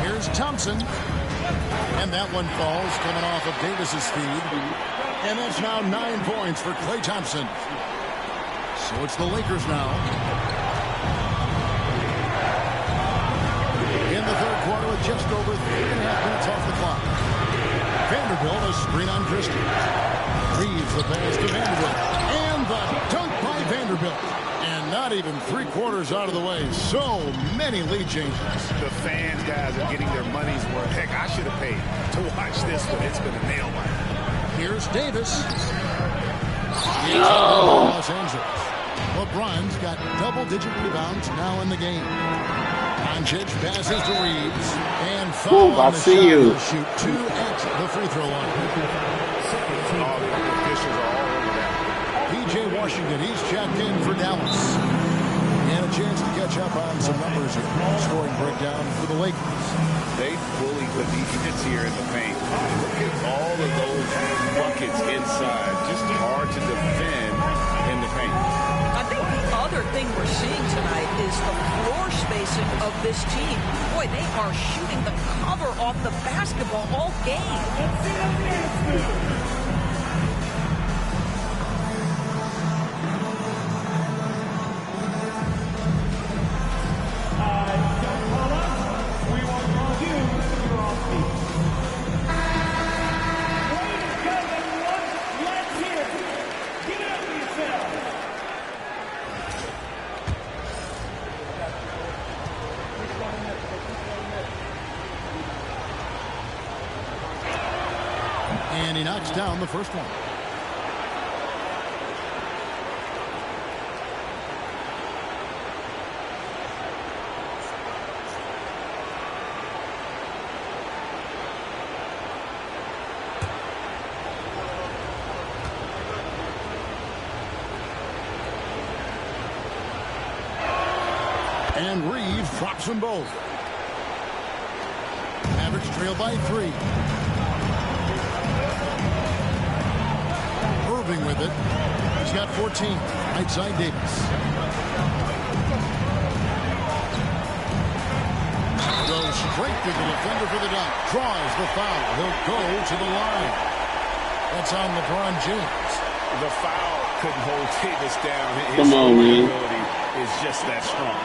Here's Thompson, and that one falls coming off of Davis's feed, and that's now 9 points for Klay Thompson. So it's the Lakers now. In the third quarter with just over 3.5 minutes off the clock. Vanderbilt, a screen on Christie. Reeves the pass to Vanderbilt. And the dunk by Vanderbilt. And not even 3/4 out of the way. So many lead changes. The fans, guys, are getting their money's worth. Heck, I should have paid to watch this one. It's been a nail biter. Here's Davis. Los Angeles. LeBron's got double-digit rebounds now in the game. Doncic passes to Reeves. And foul on the shot. He'll shoot 2 at the free throw line. All the officials are all over that. P.J. Washington, he's checked in for Dallas. And a chance to catch up on some numbers here. Scoring breakdown for the Lakers. They bullied the defense here in the paint. Look at all of those buckets inside. Just hard to defend in the paint. I think the other thing we're seeing tonight is the floor spacing of this team. Boy, they are shooting the cover off the basketball all game. And he knocks down the first one. And Reeves drops them both. Mavericks trail by 3. Irving with it. He's got 14. Right side Davis. Goes straight to the defender for the dunk. Draws the foul. He'll go to the line. That's on LeBron James. The foul couldn't hold Davis down. His Come on, man. ability is just that strong.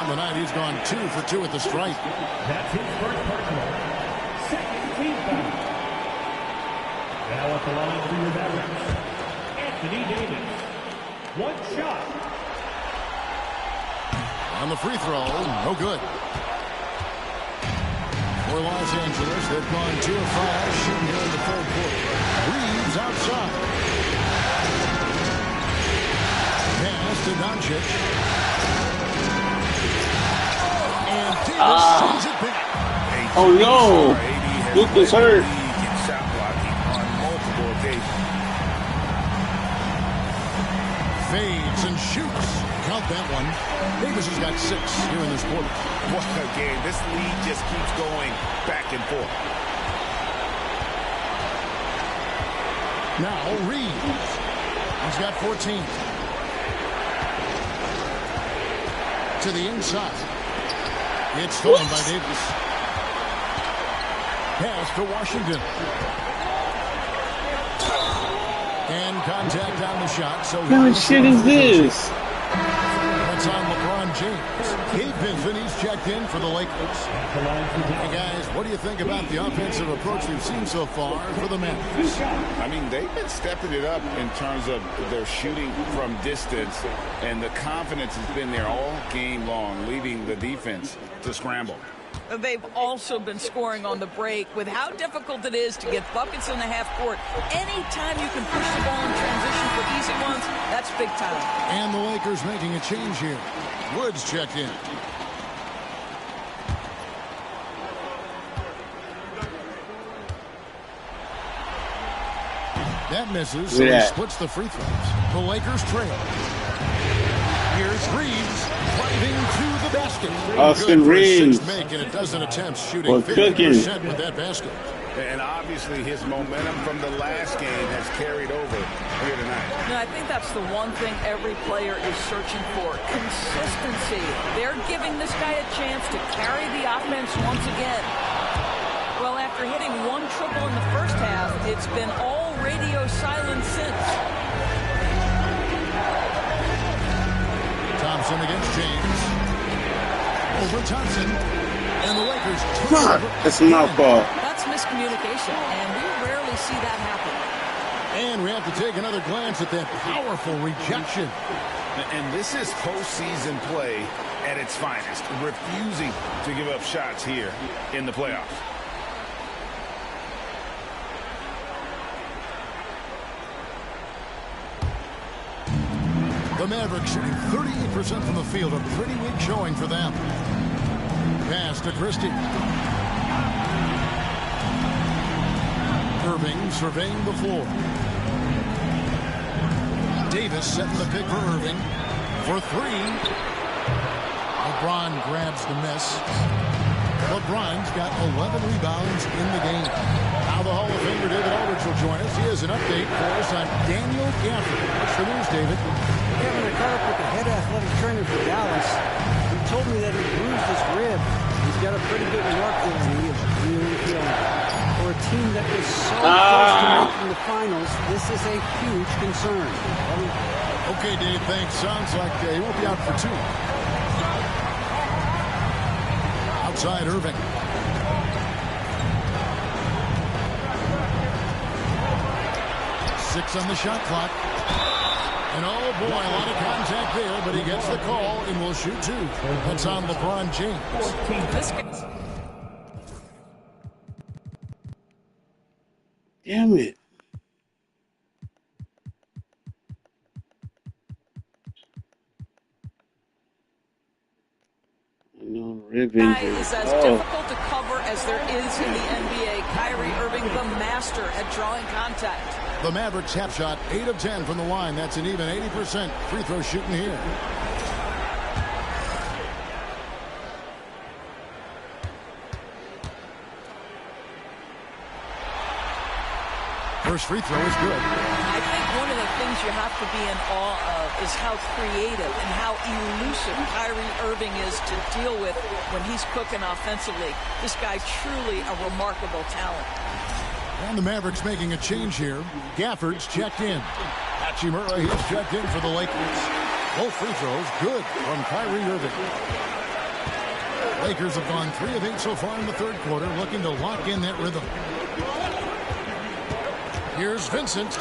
On the night, he's gone 2 for 2 at the stripe. That's his first personal. Second team foul. Now at the line for your Mavericks, Anthony Davis. 1 shot. On the free throw, no good. For Los Angeles, they've gone 2 of 5 shooting here in the third quarter. Reeves outside. Pass to Doncic. And Davis sends it back. Oh no! Luke is hurt. Shot blocking on multiple occasions. Fades and shoots. Count that one. Davis has got 6 here in this quarter. What a game. This lead just keeps going back and forth. Now Reeves. He's got 14. To the inside. It's stolen by Davis. Pass to Washington. And contact on the shot. So What kind of shit is this? That's on LeBron James. Gabe Vincent, he's checked in for the Lakers. Hey guys, what do you think about the offensive approach we've seen so far for the Mavericks? I mean, they've been stepping it up in terms of their shooting from distance, and the confidence has been there all game long, leaving the defense to scramble. They've also been scoring on the break. With how difficult it is to get buckets in the half court, anytime you can push the ball in transition for easy ones, that's big time. And the Lakers making a change here. Woods checked in. That misses, so he splits the free throws. The Lakers trail. Here's Reeves driving to the basket. Austin Reeves. Make, and it doesn't attempt shooting 50% with that basket. And obviously his momentum from the last game has carried over here tonight. No, I think that's the one thing every player is searching for. Consistency. They're giving this guy a chance to carry the offense once again. Well, after hitting one triple in the first half, it's been all radio silence since. Thompson against James. Over Thompson. And the Lakers. Fuck, that's my fault. That's miscommunication, and we rarely see that happen. And we have to take another glance at that powerful rejection. And this is postseason play at its finest, refusing to give up shots here in the playoffs. The Mavericks shooting 38% from the field, a pretty weak showing for them. Pass to Christie. Irving surveying the floor. Davis setting the pick for Irving. For three. LeBron grabs the miss. LeBron's got 11 rebounds in the game. Now the Hall of Famer David Aldridge will join us. He has an update for us on Daniel Gafford. What's the news, David? Kevin, I caught up with the head athletic trainer for Dallas. He told me that he bruised his rib. He's got a pretty good mark there, and he is really feeling it. For a team that was so close to making the finals, this is a huge concern. Okay, Dave, thanks. Sounds like he won't be out for two. Outside Irving. Six on the shot clock. And oh boy, a lot of contact there, but he gets the call and will shoot two. That's on LeBron James. Damn it. Guy is as difficult to cover as there is in the NBA. Kyrie Irving, the master at drawing contact. The Mavericks half shot, 8 of 10 from the line. That's an even 80% free throw shooting here. First free throw is good. I think one of the things you have to be in awe of is how creative and how elusive Kyrie Irving is to deal with when he's cooking offensively. This guy truly a remarkable talent. And the Mavericks making a change here. Gafford's checked in. Hachimura, he's checked in for the Lakers. Both free throws good from Kyrie Irving. Lakers have gone 3 of 8 so far in the third quarter, looking to lock in that rhythm. Here's Vincent.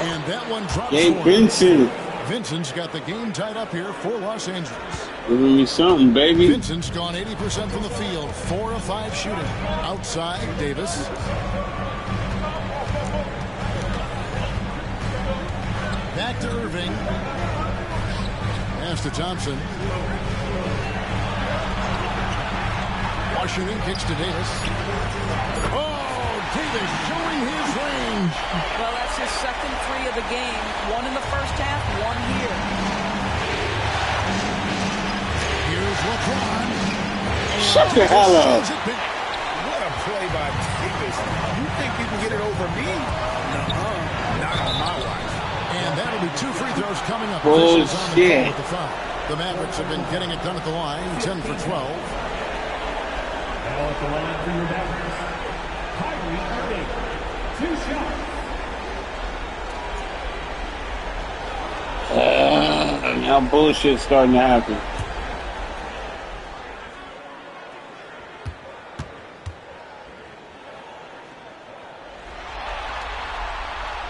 And that one drops. Vincent. Vincent's got the game tied up here for Los Angeles. Give me something, baby. Vincent's gone 80% from the field. 4 of 5 shooting. Outside, Davis. Back to Irving. Pass to Thompson. Washington kicks to Davis. Oh, Davis showing his range. Well, that's his second 3 of the game. 1 in the first half, 1 here. Here's LeBron. Shut the hell up. What a play by Davis. You think you can get it over me? No, not on my watch. And that'll be 2 free throws coming up. Bullshit. This is on the goal with the foul. The Mavericks have been getting it done at the line, 10 for 12. Now at the line for your Mavericks, Kyrie Irving. 2 shots. Now bullshit's starting to happen.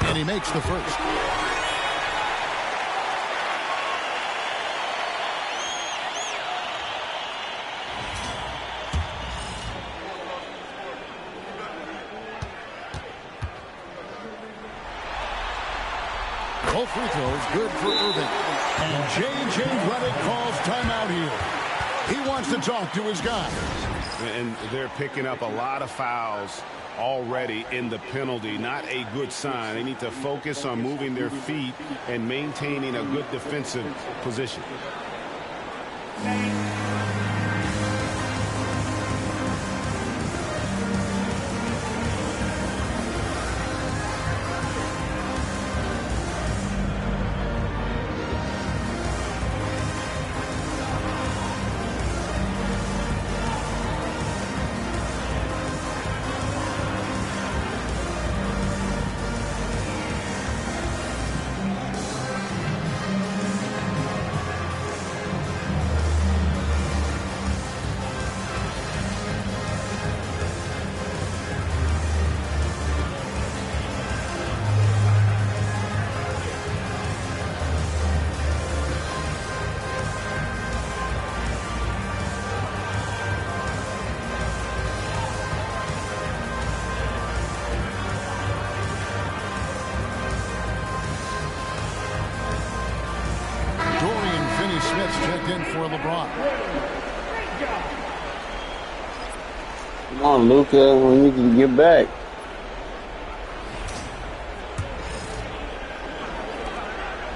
And he makes the first. Both free throws good for Irving. And J.J. Redick calls timeout here. He wants to talk to his guys. And they're picking up a lot of fouls already in the penalty. Not a good sign. They need to focus on moving their feet and maintaining a good defensive position. Checked in for LeBron. Come on, Luka. We need to get back.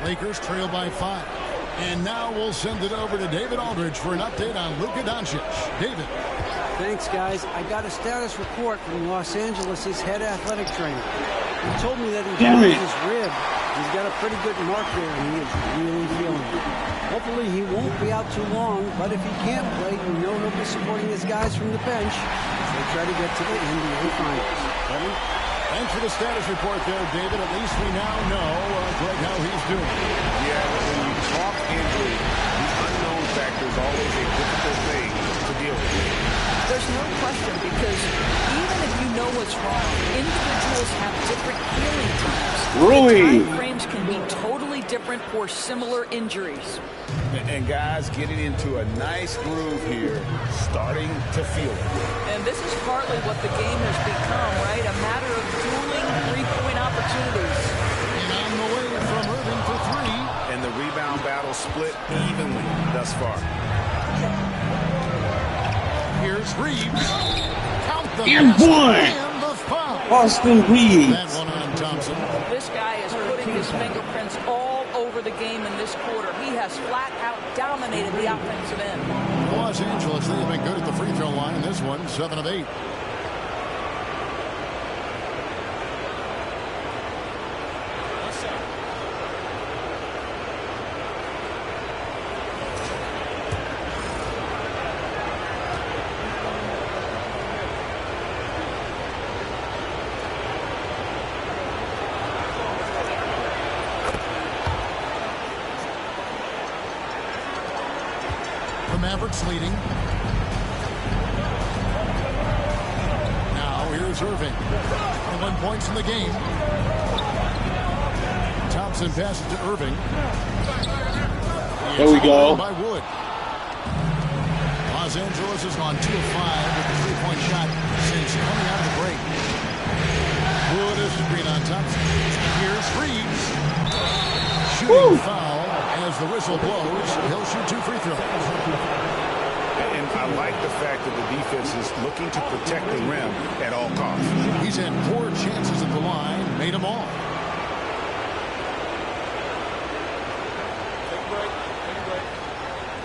Lakers trail by 5. And now we'll send it over to David Aldridge for an update on Luka Doncic. David. Thanks, guys. I got a status report from Los Angeles' head athletic trainer. He told me that he broke his rib. He's got a pretty good mark there, and he is really feeling it. Hopefully he won't be out too long, but if he can't play, you know he'll be supporting his guys from the bench as they try to get to the NBA Finals. Kevin? Thanks for the status report there, David. At least we now know, Greg, how he's doing. Yeah, when you talk injury, the unknown factor is always a difficult thing to deal with. There's no question, because even if you know what's wrong, individuals have different healing times. The time frames can be totally different for similar injuries. And guys getting into a nice groove here, starting to feel it. And this is partly what the game has become, right? A matter of dueling three-point opportunities. And on the way from Irving for 3. And the rebound battle split evenly thus far. Here's Reeves. Count the and one. And the foul. Austin Reeves. That one on Thompson. This guy is putting his fingerprints all over the game in this quarter. He has flat out dominated the offensive end. Los Angeles, they have been good at the free throw line in this one, 7 of 8. Mavericks leading. Now here's Irving. 21 points in the game. Thompson passes to Irving. There we go. By Wood. Los Angeles has gone 2 of 5 with the three-point shot since coming out of the break. Wood is the green on Thompson. Here's Reeves. Shooting foul as the whistle blows. He'll shoot 2 free throws. And I like the fact that the defense is looking to protect the rim at all costs. He's had 4 chances at the line, made them all. Take a break. Take a break.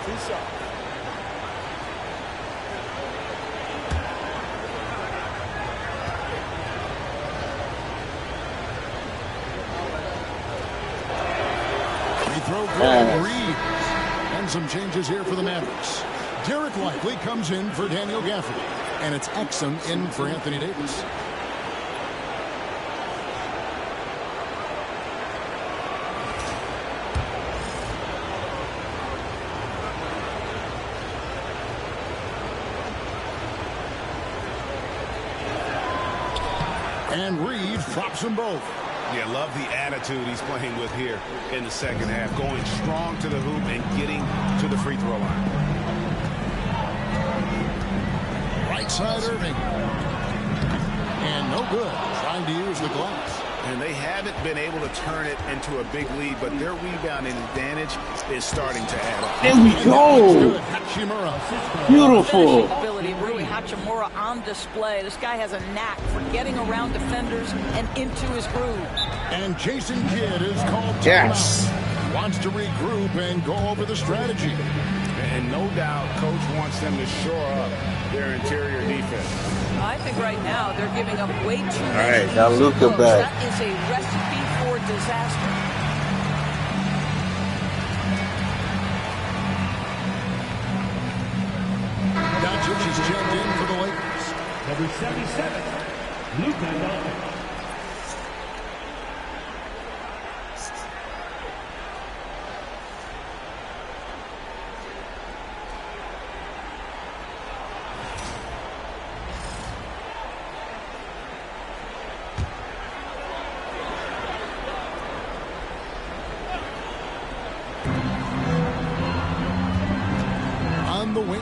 2 shots. Free throw good. Reeves. And some changes here for the Mavericks. Derek Lively comes in for Daniel Gafford. And it's Exum in for Anthony Davis. And Reed drops them both. Yeah, love the attitude he's playing with here in the second half. Going strong to the hoop and getting to the free throw line. Right side Irving. And no good. Trying to use the glass. And they haven't been able to turn it into a big lead, but their rebounding advantage is starting to add up. There we go. Beautiful. Ability, Rui Hachimura on display. This guy has a knack for getting around defenders and into his groove. And Jason Kidd is called timeout. Yes. Wants to regroup and go over the strategy. And no doubt, Coach wants them to shore up their interior defense. I think right now they're giving up way too many. All right, now Luka back. That is a recipe for disaster. Doncic is checked in for the Lakers. Number 77, Luka Doncic.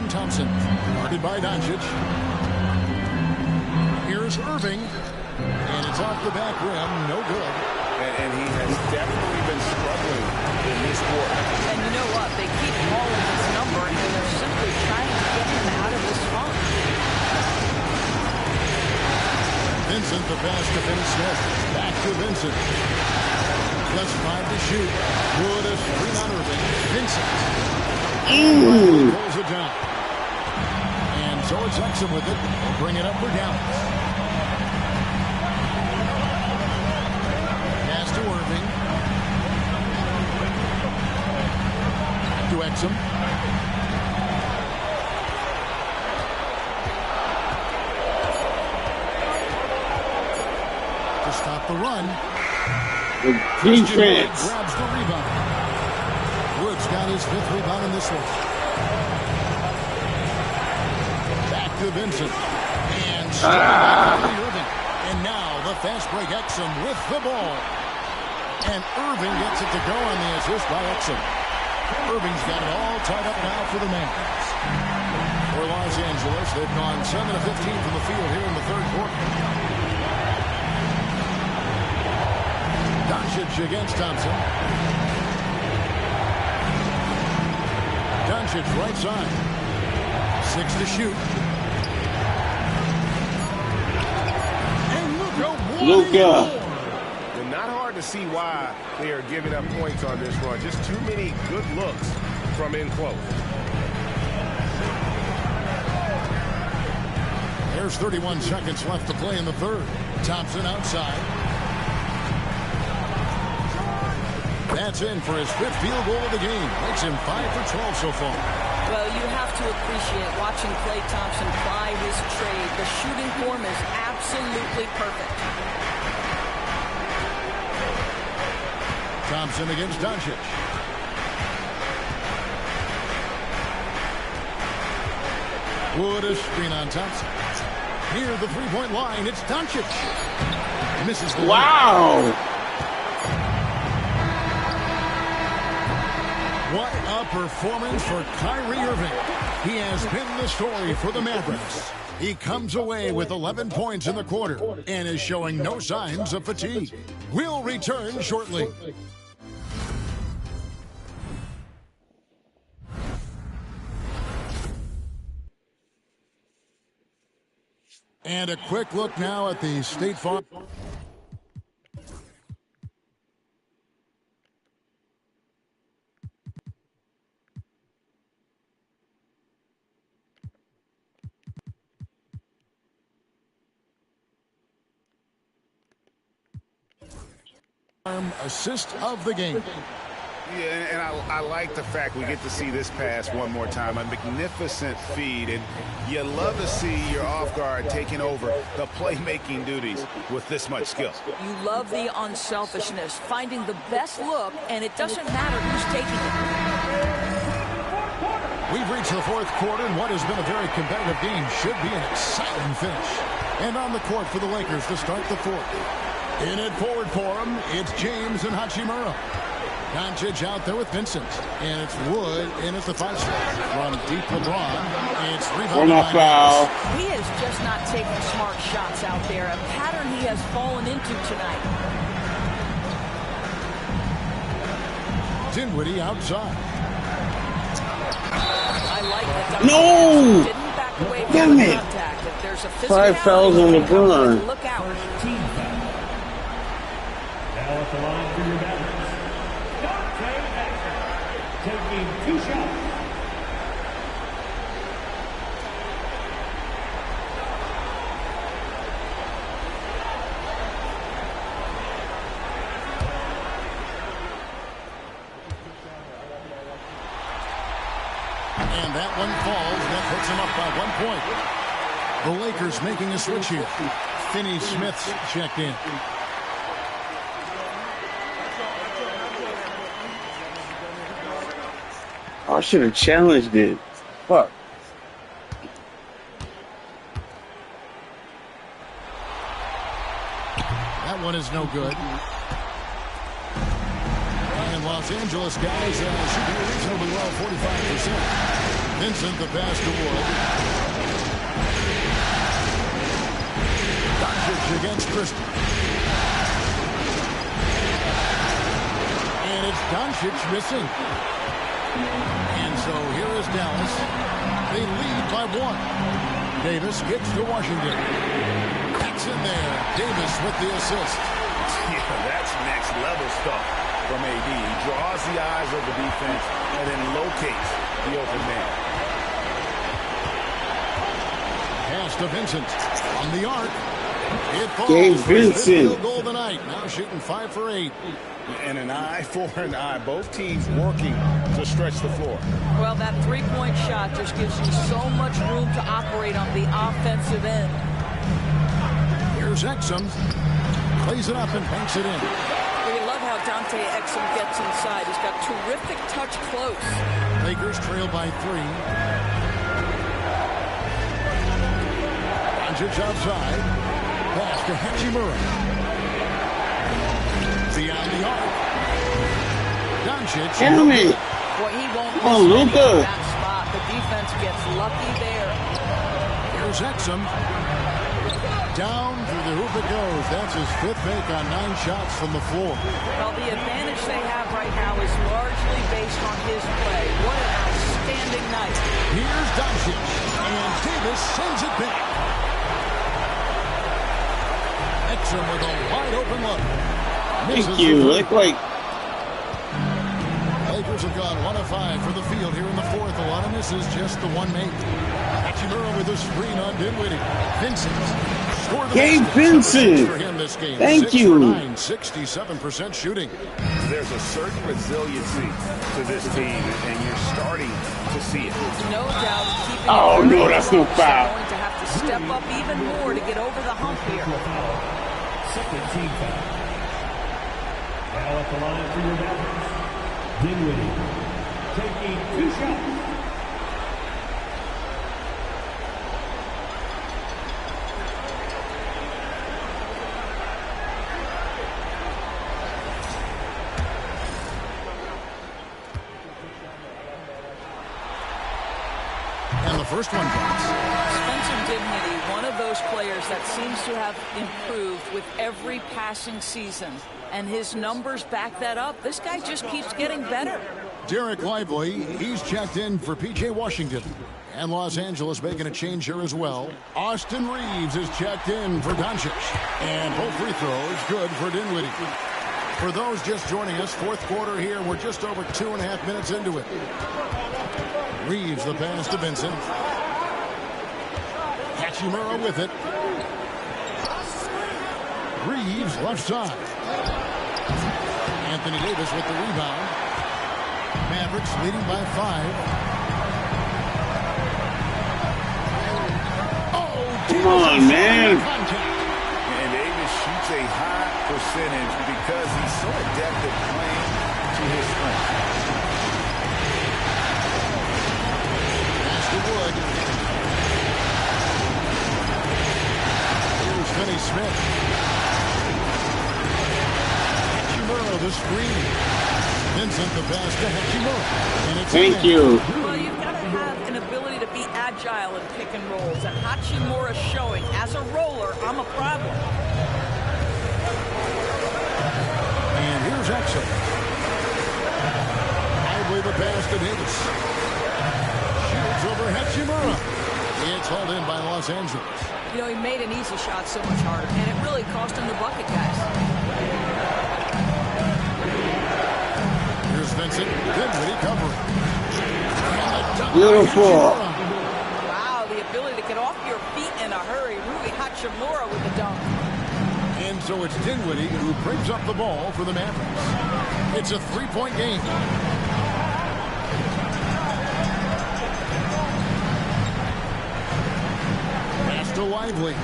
Thompson, guarded by Doncic. Here's Irving, and it's off the back rim, no good. And he has definitely been struggling in this quarter. And you know what? They keep calling his number, and they're simply trying to get him out of this funk. Vincent, the pass to Finn Smith. Back to Vincent. Just 5 to shoot. Wood is screen on Irving. Vincent. Pulls it down. So it's Exum with it. Bring it up for Dallas. Pass to Irving. To Exum. To stop the run. Defense. Grabs the rebound. Wood's got his 5th rebound in this one. To Vincent. And Irving. And now the fast break Exum with the ball. And Irving gets it to go on the assist by Exum. Irving's got it all tied up now for the Mavericks. For Los Angeles, they've gone 7 of 15 from the field here in the third quarter. Doncic against Thompson. Doncic right side. 6 to shoot. Luka. And not hard to see why they are giving up points on this run. Just too many good looks from in close. There's 31 seconds left to play in the third. Thompson outside. That's in for his 5th field goal of the game. Makes him 5 for 12 so far. Well, you have to appreciate watching Klay Thompson ply his trade. The shooting form is absolutely perfect. Thompson against Doncic. Wood a screen on Thompson. Near the three-point line, it's Doncic. Misses the wow. What a performance for Kyrie Irving. He has been the story for the Mavericks. He comes away with 11 points in the quarter and is showing no signs of fatigue. We'll return shortly. And a quick look now at the State Farm. Assist of the game. Yeah, and I like the fact we get to see this pass one more time. A magnificent feed, and you love to see your off guard taking over the playmaking duties with this much skill. You love the unselfishness, finding the best look, and it doesn't matter who's taking it. We've reached the fourth quarter, and what has been a very competitive game should be an exciting finish. And on the court for the Lakers to start the fourth. In it forward for him, it's James and Hachimura. Doncic out there with Vincent. And it's Wood in at the 5 spot. From deep LeBron. It's rebounded by foul. He is just not taking smart shots out there. A pattern he has fallen into tonight. Dinwiddie outside. I like that. No! Didn't back away from Damn the it. contact. If there's a 5 fouls on LeBron. look out. Now at the line for your Mavericks, taking 2 shots. And that one falls. That puts him up by 1 point. The Lakers making a switch here. Finney Smith's checked in. I should have challenged it. Fuck. That one is no good. And Los Angeles guys shooting reasonably well, 45%. Vincent the pass to Wood. Doncic against Christie. And it's Doncic missing. And so here is Dallas. They lead by 1. Davis gets to Washington. That's in there. Davis with the assist. Yeah, that's next level stuff from AD. He draws the eyes of the defense and then locates the open man. Pass to Vincent on the arc. It falls. Gabe for his fifth Vincent. field goal tonight. Now shooting 5 for 8. And an eye for an eye. Both teams working to stretch the floor. Well, that three-point shot just gives you so much room to operate on the offensive end. Here's Exum. Plays it up and banks it in. We love how Dante Exum gets inside. He's got terrific touch close. Lakers trail by 3. Doncic outside. Pass to Hachimura. Beyond the arc. Doncic. Damn it. Boy, he won't Come on, miss Luka. that spot. The defense gets lucky there. Here's Exum. Down through the hoop it goes. That's his 5th make on 9 shots from the floor. Well, the advantage they have right now is largely based on his play. What an outstanding night. Here's Doncic. And Davis sends it back. Exum with a wide open look. Thank you. Like Lakers have gone 1 of 5 for the field here in the 4th. A lot of misses, just the 1 make. Hachimura with a screen on Dinwiddie. Vincent scored the Gabe basket. Vincent. For him this game. Thank 6 you. for 9, 67% shooting. There's a certain resiliency to this team, and you're starting to see it. No doubt keeping Oh, it no, that's no close. foul. They're going to have to step up even more to get over the hump here. Second team foul. Now at the line for your Mavericks, Dinwiddie taking 2 shots. And the first one counts. Spencer Dinwiddie, one of those players that seems to have improved with every passing season. And his numbers back that up. This guy just keeps getting better. Derek Lively, he's checked in for P.J. Washington. And Los Angeles making a change here as well. Austin Reeves is checked in for Doncic. And both free throws good for Dinwiddie. For those just joining us, 4th quarter here. We're just over 2.5 minutes into it. Reeves the pass to Vincent. Hachimura with it. Reeves left side. Anthony Davis with the rebound. Mavericks leading by 5. Oh, come on, man. And Davis shoots a high percentage because he's so adept at playing to his strength. Pass to Wood. Smith. Hachimura the screen. Vincent the pass to Hachimura. And it's Thank you. Well, you've got to have an ability to be agile in pick and rolls, and Hachimura showing as a roller, I'm a problem. And here's Exum. Idly the pass to Davis. Shoots over Hachimura. It's hauled in by Los Angeles. You know, he made an easy shot so much harder, and it really cost him the bucket, guys. Here's Vincent. Dinwiddie covering. Beautiful. Wow, the ability to get off your feet in a hurry. Rui Hachimura with the dunk. And so it's Dinwiddie who brings up the ball for the Mavericks. It's a three-point game. Pass to Lively.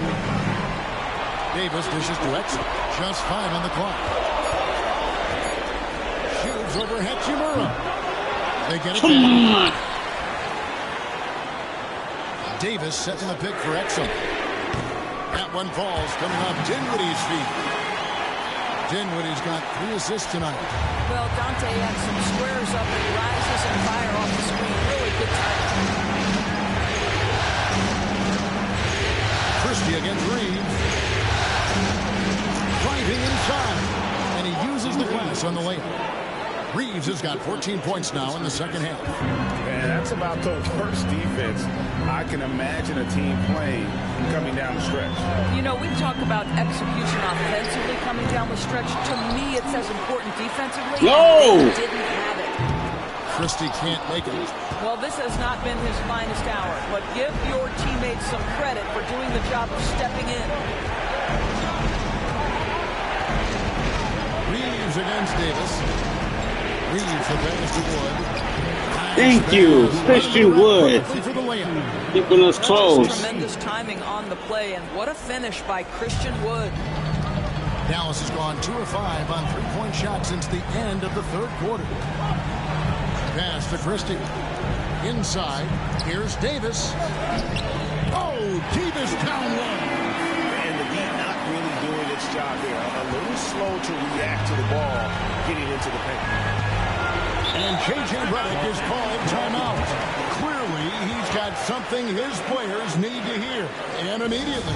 Davis dishes to Exum. Just 5 on the clock. Shoots over Hachimura. They get it back. Davis setting the pick for Exum. That one falls, coming off Dinwiddie's feet. Dinwiddie's got 3 assists tonight. Well, Dante had some squares up and rises and fire off the screen. Really good timing. Christie against Reeves. Driving inside. And he uses the glass on the layup. Reeves has got 14 points now in the second half. Man, that's about the worst defense I can imagine a team playing coming down the stretch. You know, we talk about execution offensively coming down the stretch. To me, it's as important defensively. No! They didn't have it. Christie can't make it. Well, this has not been his finest hour, but give your teammates some credit for doing the job of stepping in. Reeves against Davis. Reeves the pass to Wood. Thank you, Christian Wood. Keeping us close. Tremendous timing on the play, and what a finish by Christian Wood. Dallas has gone 2 of 5 on 3-point shots since the end of the third quarter. Pass to Christie. Inside. Here's Davis. Oh, Davis down low. And the Heat not really doing its job there. A little slow to react to the ball getting into the paint. And J.J. Redick is called timeout. Clearly, he's got something his players need to hear. And immediately.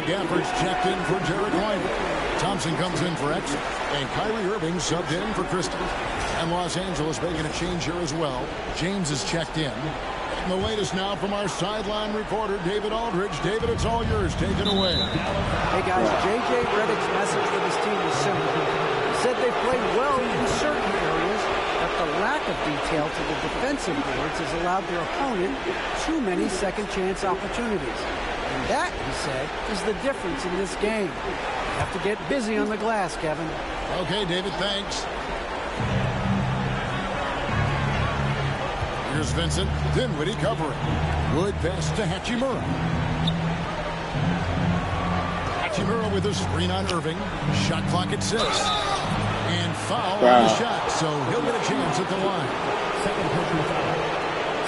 Gafford's checked in for Jared Lively. Thompson comes in for Exum. And Kyrie Irving subbed in for Christie. And Los Angeles making a change here as well. James is checked in. And the latest now from our sideline reporter, David Aldridge. David, it's all yours. Take it away. Hey, guys, J.J. Redick's message for this team is simple. He said they played well in certain areas, but the lack of detail to the defensive boards has allowed their opponent too many second-chance opportunities. And that, he said, is the difference in this game. You have to get busy on the glass, Kevin. Okay, David, thanks. Here's Vincent. Dinwiddie covering. Wood pass to Hachimura. Hachimura with a screen on Irving. Shot clock at 6. And foul on the shot, so he'll get a chance at the line. Second personal foul.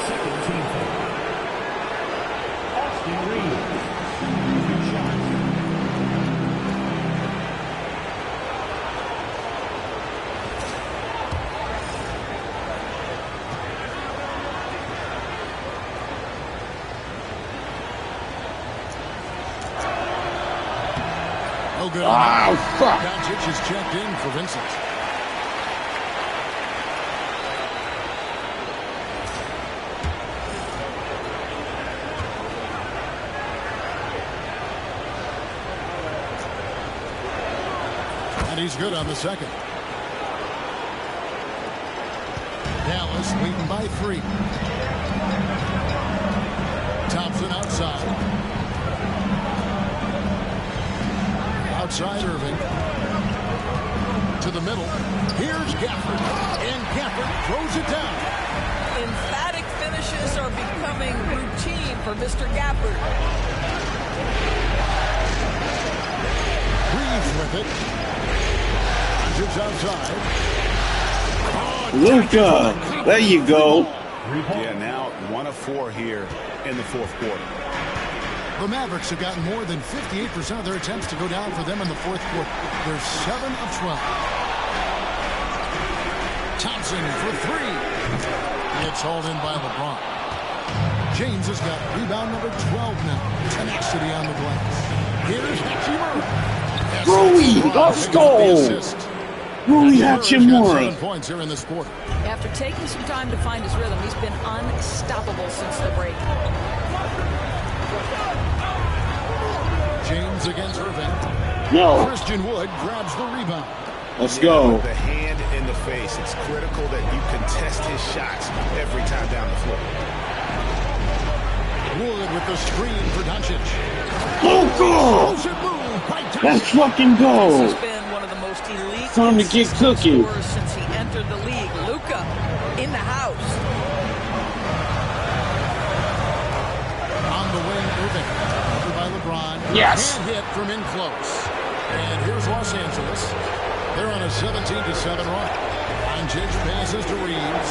Second team foul. Austin Reeves. Good shot. Oh, good. Oh, fuck. Doncic is checked in for Vincent. And he's good on the second. Dallas leading by 3. Thompson outside. Outside Irving. To the middle. Here's Gafford. And Gafford throws it down. Emphatic finishes are becoming routine for Mr. Gafford. Reeves with it. Just outside. Luka, there you go. Yeah, now 1 of 4 here in the fourth quarter. The Mavericks have gotten more than 58% of their attempts to go down for them in the fourth quarter. They're 7 of 12. Thompson for 3. It's hauled in by LeBron. James has got rebound number 12 now. Tenacity on the glass. Here's Hachimura. Rui, let's go. Rui Hachimura. 7 points here in this quarter. After taking some time to find his rhythm, he's been unstoppable since the break. James against Irving. No. Christian Wood grabs the rebound. Let's go. The hand in the face. It's critical that you contest his shots every time down the floor. Wood with the screen for Doncic. Oh, go! Let's fucking go. This has been one of the most elite Time to get cooking. scorers since he entered the league. Luka in the house. On the wing, Irving. Covered by LeBron. Yes. Hand hit from in close. And here's Los Angeles. They're on a 17-7 run. Doncic passes to Reeves.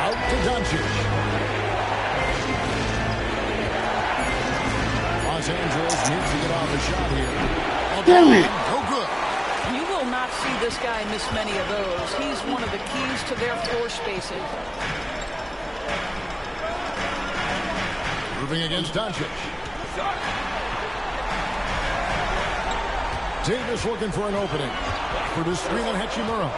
Out to Doncic. Los Angeles needs to get off a shot here. Damn it. No good. You will not see this guy miss many of those. He's one of the keys to their floor spacing. Moving against Doncic. Davis looking for an opening. For the screen on Hachimura.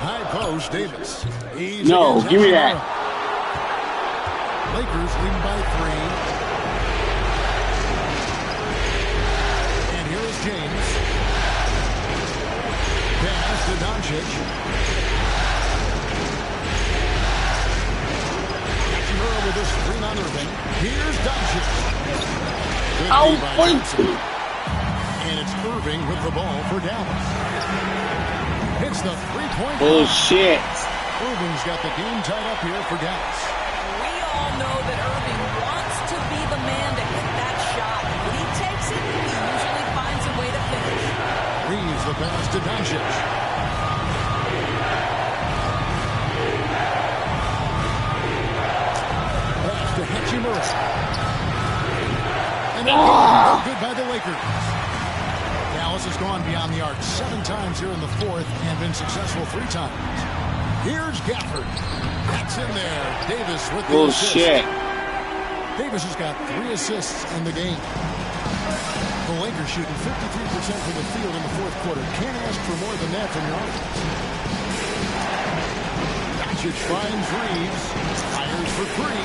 High post, Davis. He's No, give me that. Lakers leading by 3. And here is James. Pass to Doncic. With a screen on Irving. Here's Doncic. Oh, and it's Irving with the ball for Dallas. Hits the three-point. Bullshit. Irving's got the game tied up here for Dallas. We all know that Irving wants to be the man to hit that shot. When he takes it, he usually finds a way to finish. Reeves the pass to Doncic. To Hachimura. And no good by the Lakers. Dallas has gone beyond the arc 7 times here in the fourth and been successful 3 times. Here's Gafford. That's in there. Davis with the assist. Davis has got 3 assists in the game. The Lakers shooting 53% from the field in the fourth quarter. Can't ask for more than that from your offense. Doncic finds Reeves. Fires for 3.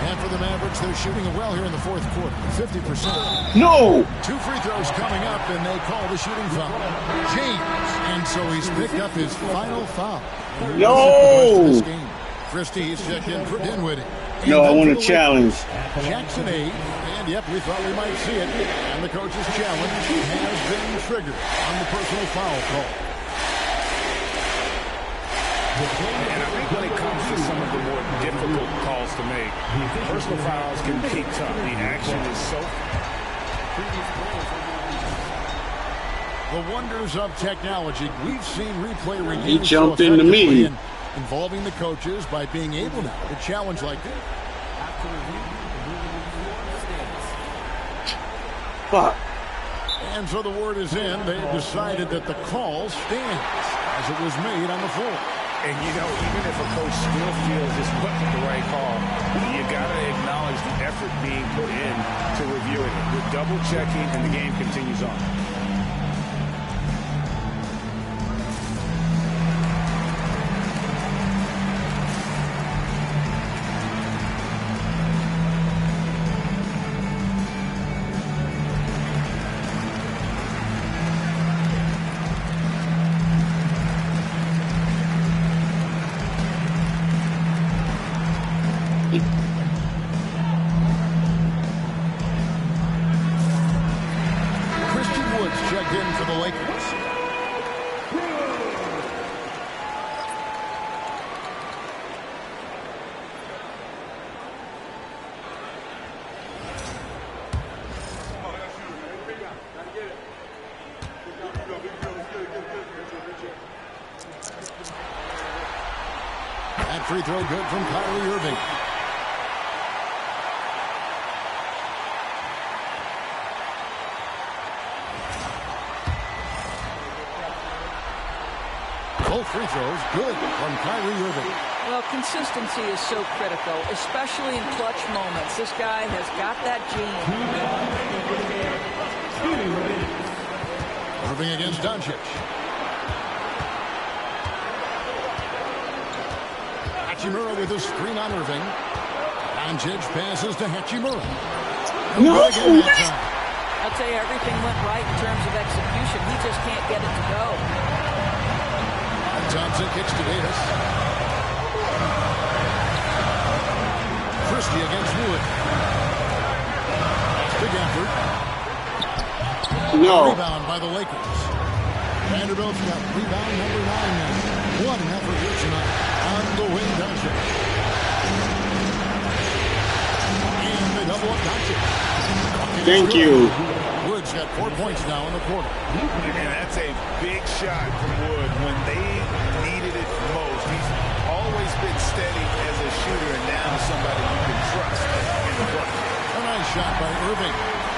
And for the Mavericks, they're shooting it well here in the fourth quarter. 50%. No! 2 free throws coming up, and they call the shooting foul. James. And so he's picked up his final foul. No! Christie is checked in for Dinwiddie. No, I want a challenge. Jackson 8. And yep, we thought we might see it. And the coach's challenge has been triggered on the personal foul call. And I think when it comes to some of the more difficult calls to make, personal fouls can be tough. The action is so... The wonders of technology. We've seen replay reviews. He jumped into me. Involving the coaches by being able now to challenge like this. Fuck. And so the word is in. They've decided that the call stands as it was made on the floor. And, you know, even if a coach still feels this wasn't the right call, you got to acknowledge the effort being put in to reviewing it. We're double-checking, and the game continues on. free throw good from Kyrie Irving. Both free throws good from Kyrie Irving. Well, consistency is so critical, especially in clutch moments. This guy has got that gene. Irving against Doncic. Hachimura with a screen on Irving. Doncic passes to Hachimura. No! I'll tell you, everything went right in terms of execution. He just can't get it to go. Thompson kicks to Davis. Christie against Wood. Big effort. No. Rebound by the Lakers. Vanderbilt's got rebound number 9 now. One effort here tonight on the wing, Doncic. And they double up Doncic. Thank you. Wood's got 4 points now in the quarter. And that's a big shot from Wood when they needed it most. He's always been steady as a shooter, and now somebody you can trust in the clutch. A nice shot by Irving.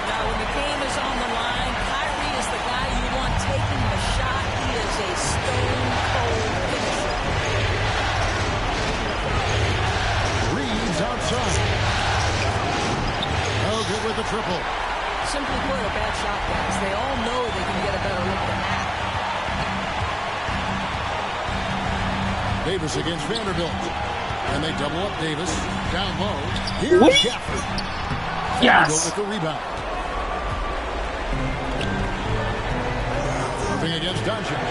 Now, when the game is on the line, Kyrie is the guy you want taking the shot. He is a stone-cold finisher. Reeves outside. No good with the triple. Simply put, a bad shot, guys. They all know they can get a better look than that. Davis against Vanderbilt. And they double up Davis. Down low. Here's Gafford. Vanderbilt with the rebound. Irving against Doncic.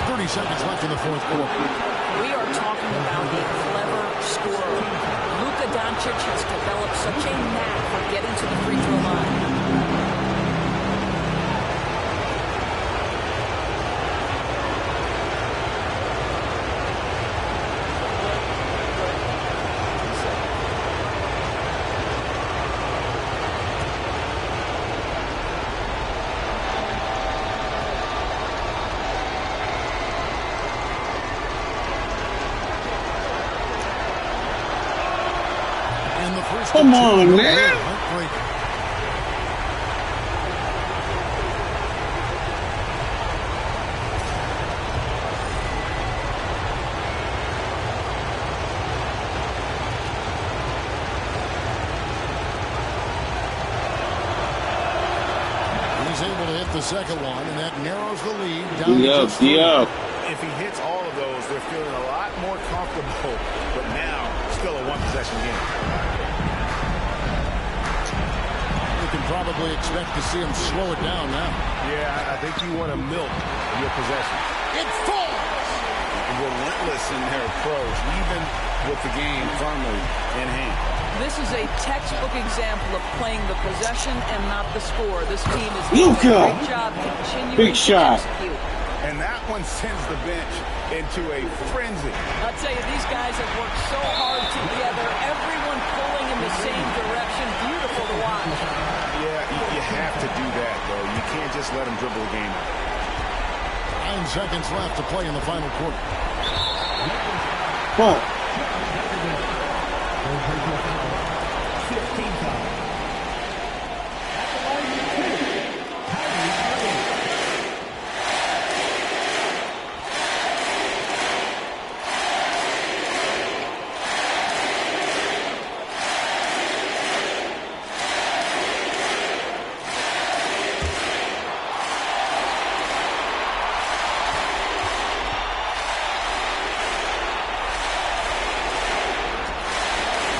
30 seconds left in the fourth quarter. We are talking about a clever scorer. Luka Doncic has developed such a knack for getting to the free throw line. Come on, man. He's able to hit the second one, and that narrows the lead down to 3. If he hits all of those, they're feeling a lot more comfortable. But now, still a one-possession game. You can probably expect to see him slow it down now. Yeah, I think you want to milk your possession. It falls! Relentless in their approach, even with the game firmly in hand. This is a textbook example of playing the possession and not the score. This team is doing a great job continuing to execute. And that one sends the bench into a frenzy. I'll tell you, these guys have worked so hard together. Everyone pulling in the same direction. Beautiful to watch. Yeah, you have to do that, though. You can't just let them dribble the game. 9 seconds left to play in the final quarter. What?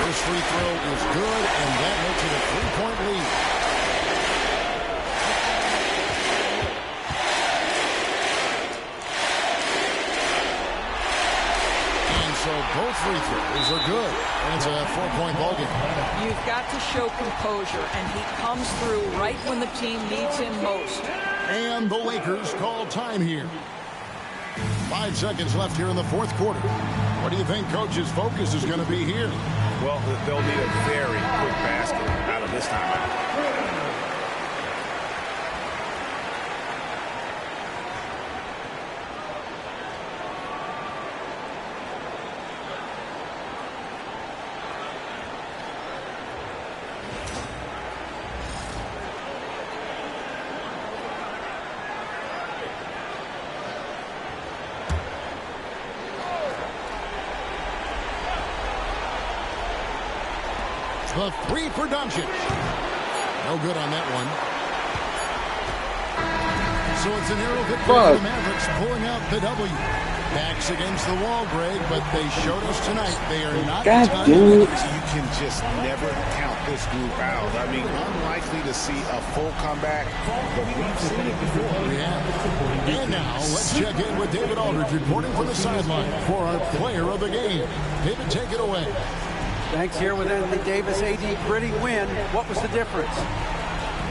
First free throw is good, and that makes it a 3-point lead. And so both free throws are good. And it's a 4-point ballgame. You've got to show composure, and he comes through right when the team needs him most. And the Lakers call time here. 5 seconds left here in the fourth quarter. What do you think Coach's focus is going to be here? Well, they'll need a very quick basket out of this timeout. The three for Doncic. No good on that one. So it's a narrow victory for the Mavericks, pulling out the W. Backs against the wall, Greg, but they showed us tonight they are not done. You can just never count this group out. I mean, unlikely to see a full comeback, but we've seen it before. Yeah. And now let's check in with David Aldridge reporting from the sideline for our player of the game. David, take it away. Thanks. Here with Anthony Davis. AD, gritty win. What was the difference?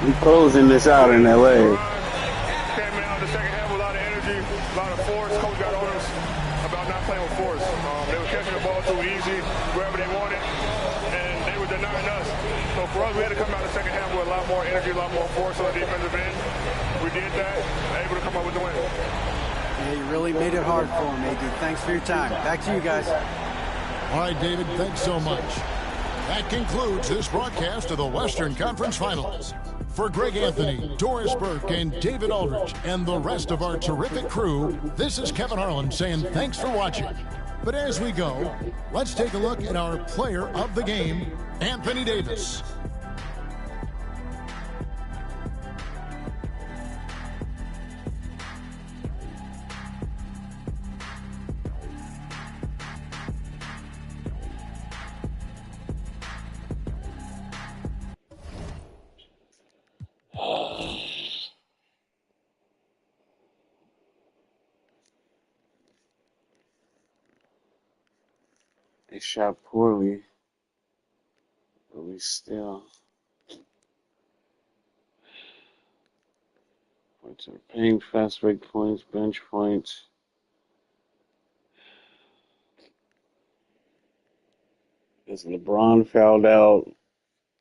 We closing this out in L.A. Came out the second half with a lot of energy, a lot of force. Coach got on us about not playing with force. They were catching the ball too easy, wherever they wanted, and they were denying us. So for us, we had to come out the second half with a lot more energy, a lot more force on the defensive end. We did that, able to come up with the win. Yeah, you really made it hard for him, AD. Thanks for your time. Back to you guys. All right, David, thanks so much. That concludes this broadcast of the Western Conference Finals. For Greg Anthony, Doris Burke, and David Aldridge, and the rest of our terrific crew, this is Kevin Harlan saying thanks for watching. But as we go, let's take a look at our player of the game, Anthony Davis. They shot poorly, but we still points are paying fast break points, bench points. As LeBron fouled out,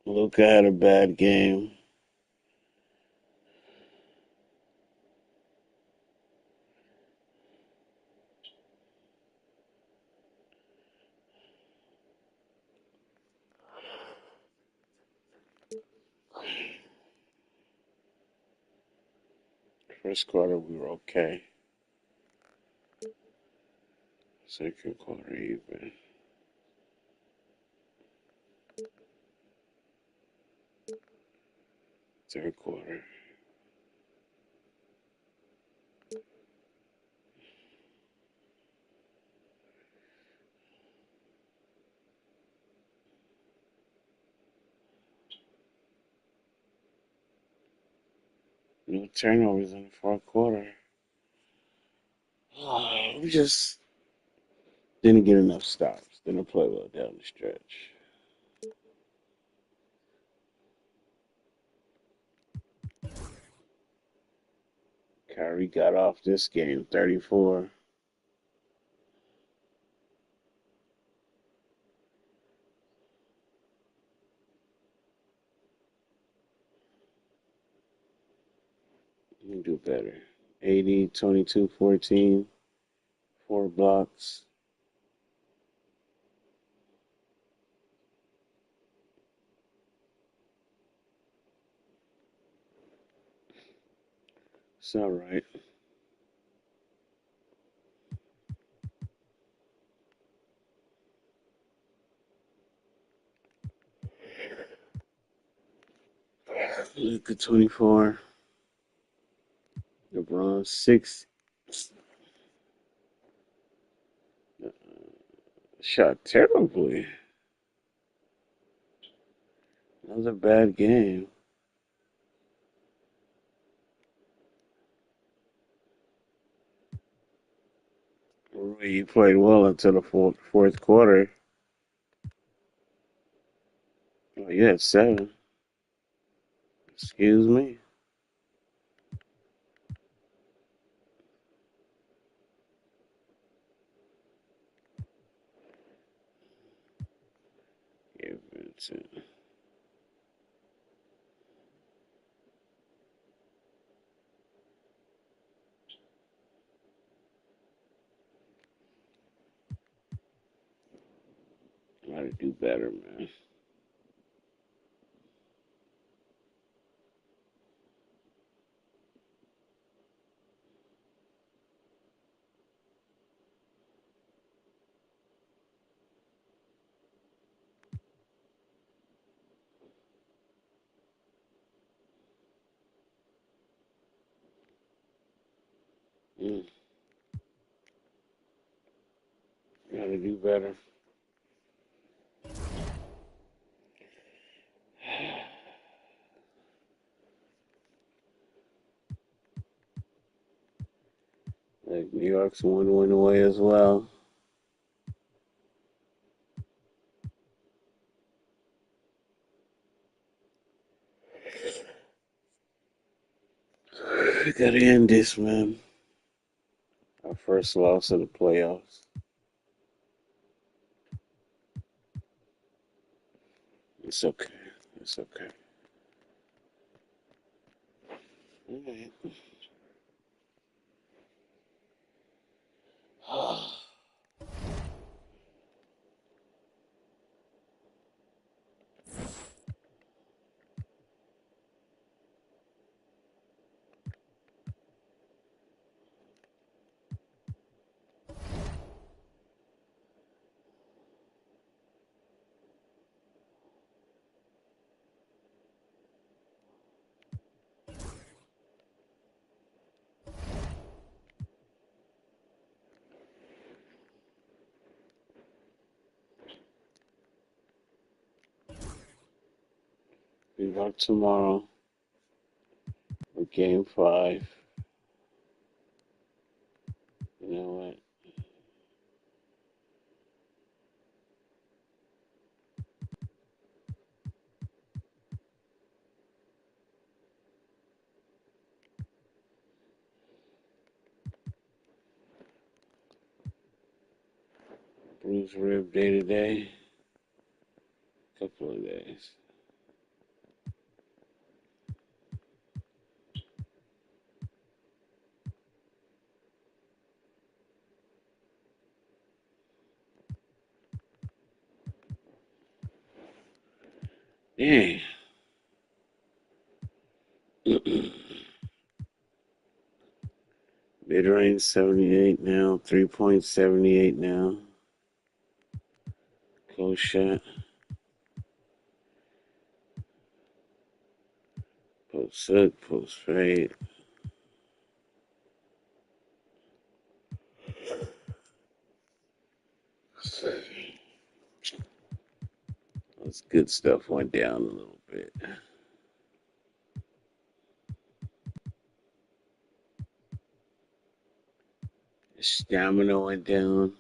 Luka had a bad game. First quarter, we were okay. Second quarter, even. Third quarter. No turnovers in the fourth quarter. We just didn't get enough stops. Didn't play well down the stretch. Kyrie got off this game 34. You can do better. 80, 22, 14. 4 blocks. It's all right. Luka 24. LeBron 6. Shot terribly. That was a bad game. He played well until the fourth quarter. Oh, you had 7. Excuse me. Yeah, Vincent. Gotta do better, man. Gotta do better. Like New York's 1 win away as well. We gotta end this, man. Our first loss of the playoffs. It's okay. It's okay. All right. Be back tomorrow for game 5. You know what? Bruce rib day to day. Couple of days. Dang. Mid range 78 now. 3.78 now. Close shot. Post hook. Post fade. This good stuff went down a little bit. Stamina went down.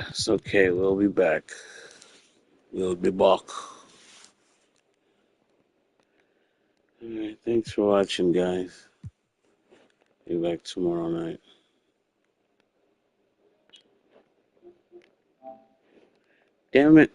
It's okay. We'll be back. We'll be back. Alright, thanks for watching, guys. Be back tomorrow night. Damn it.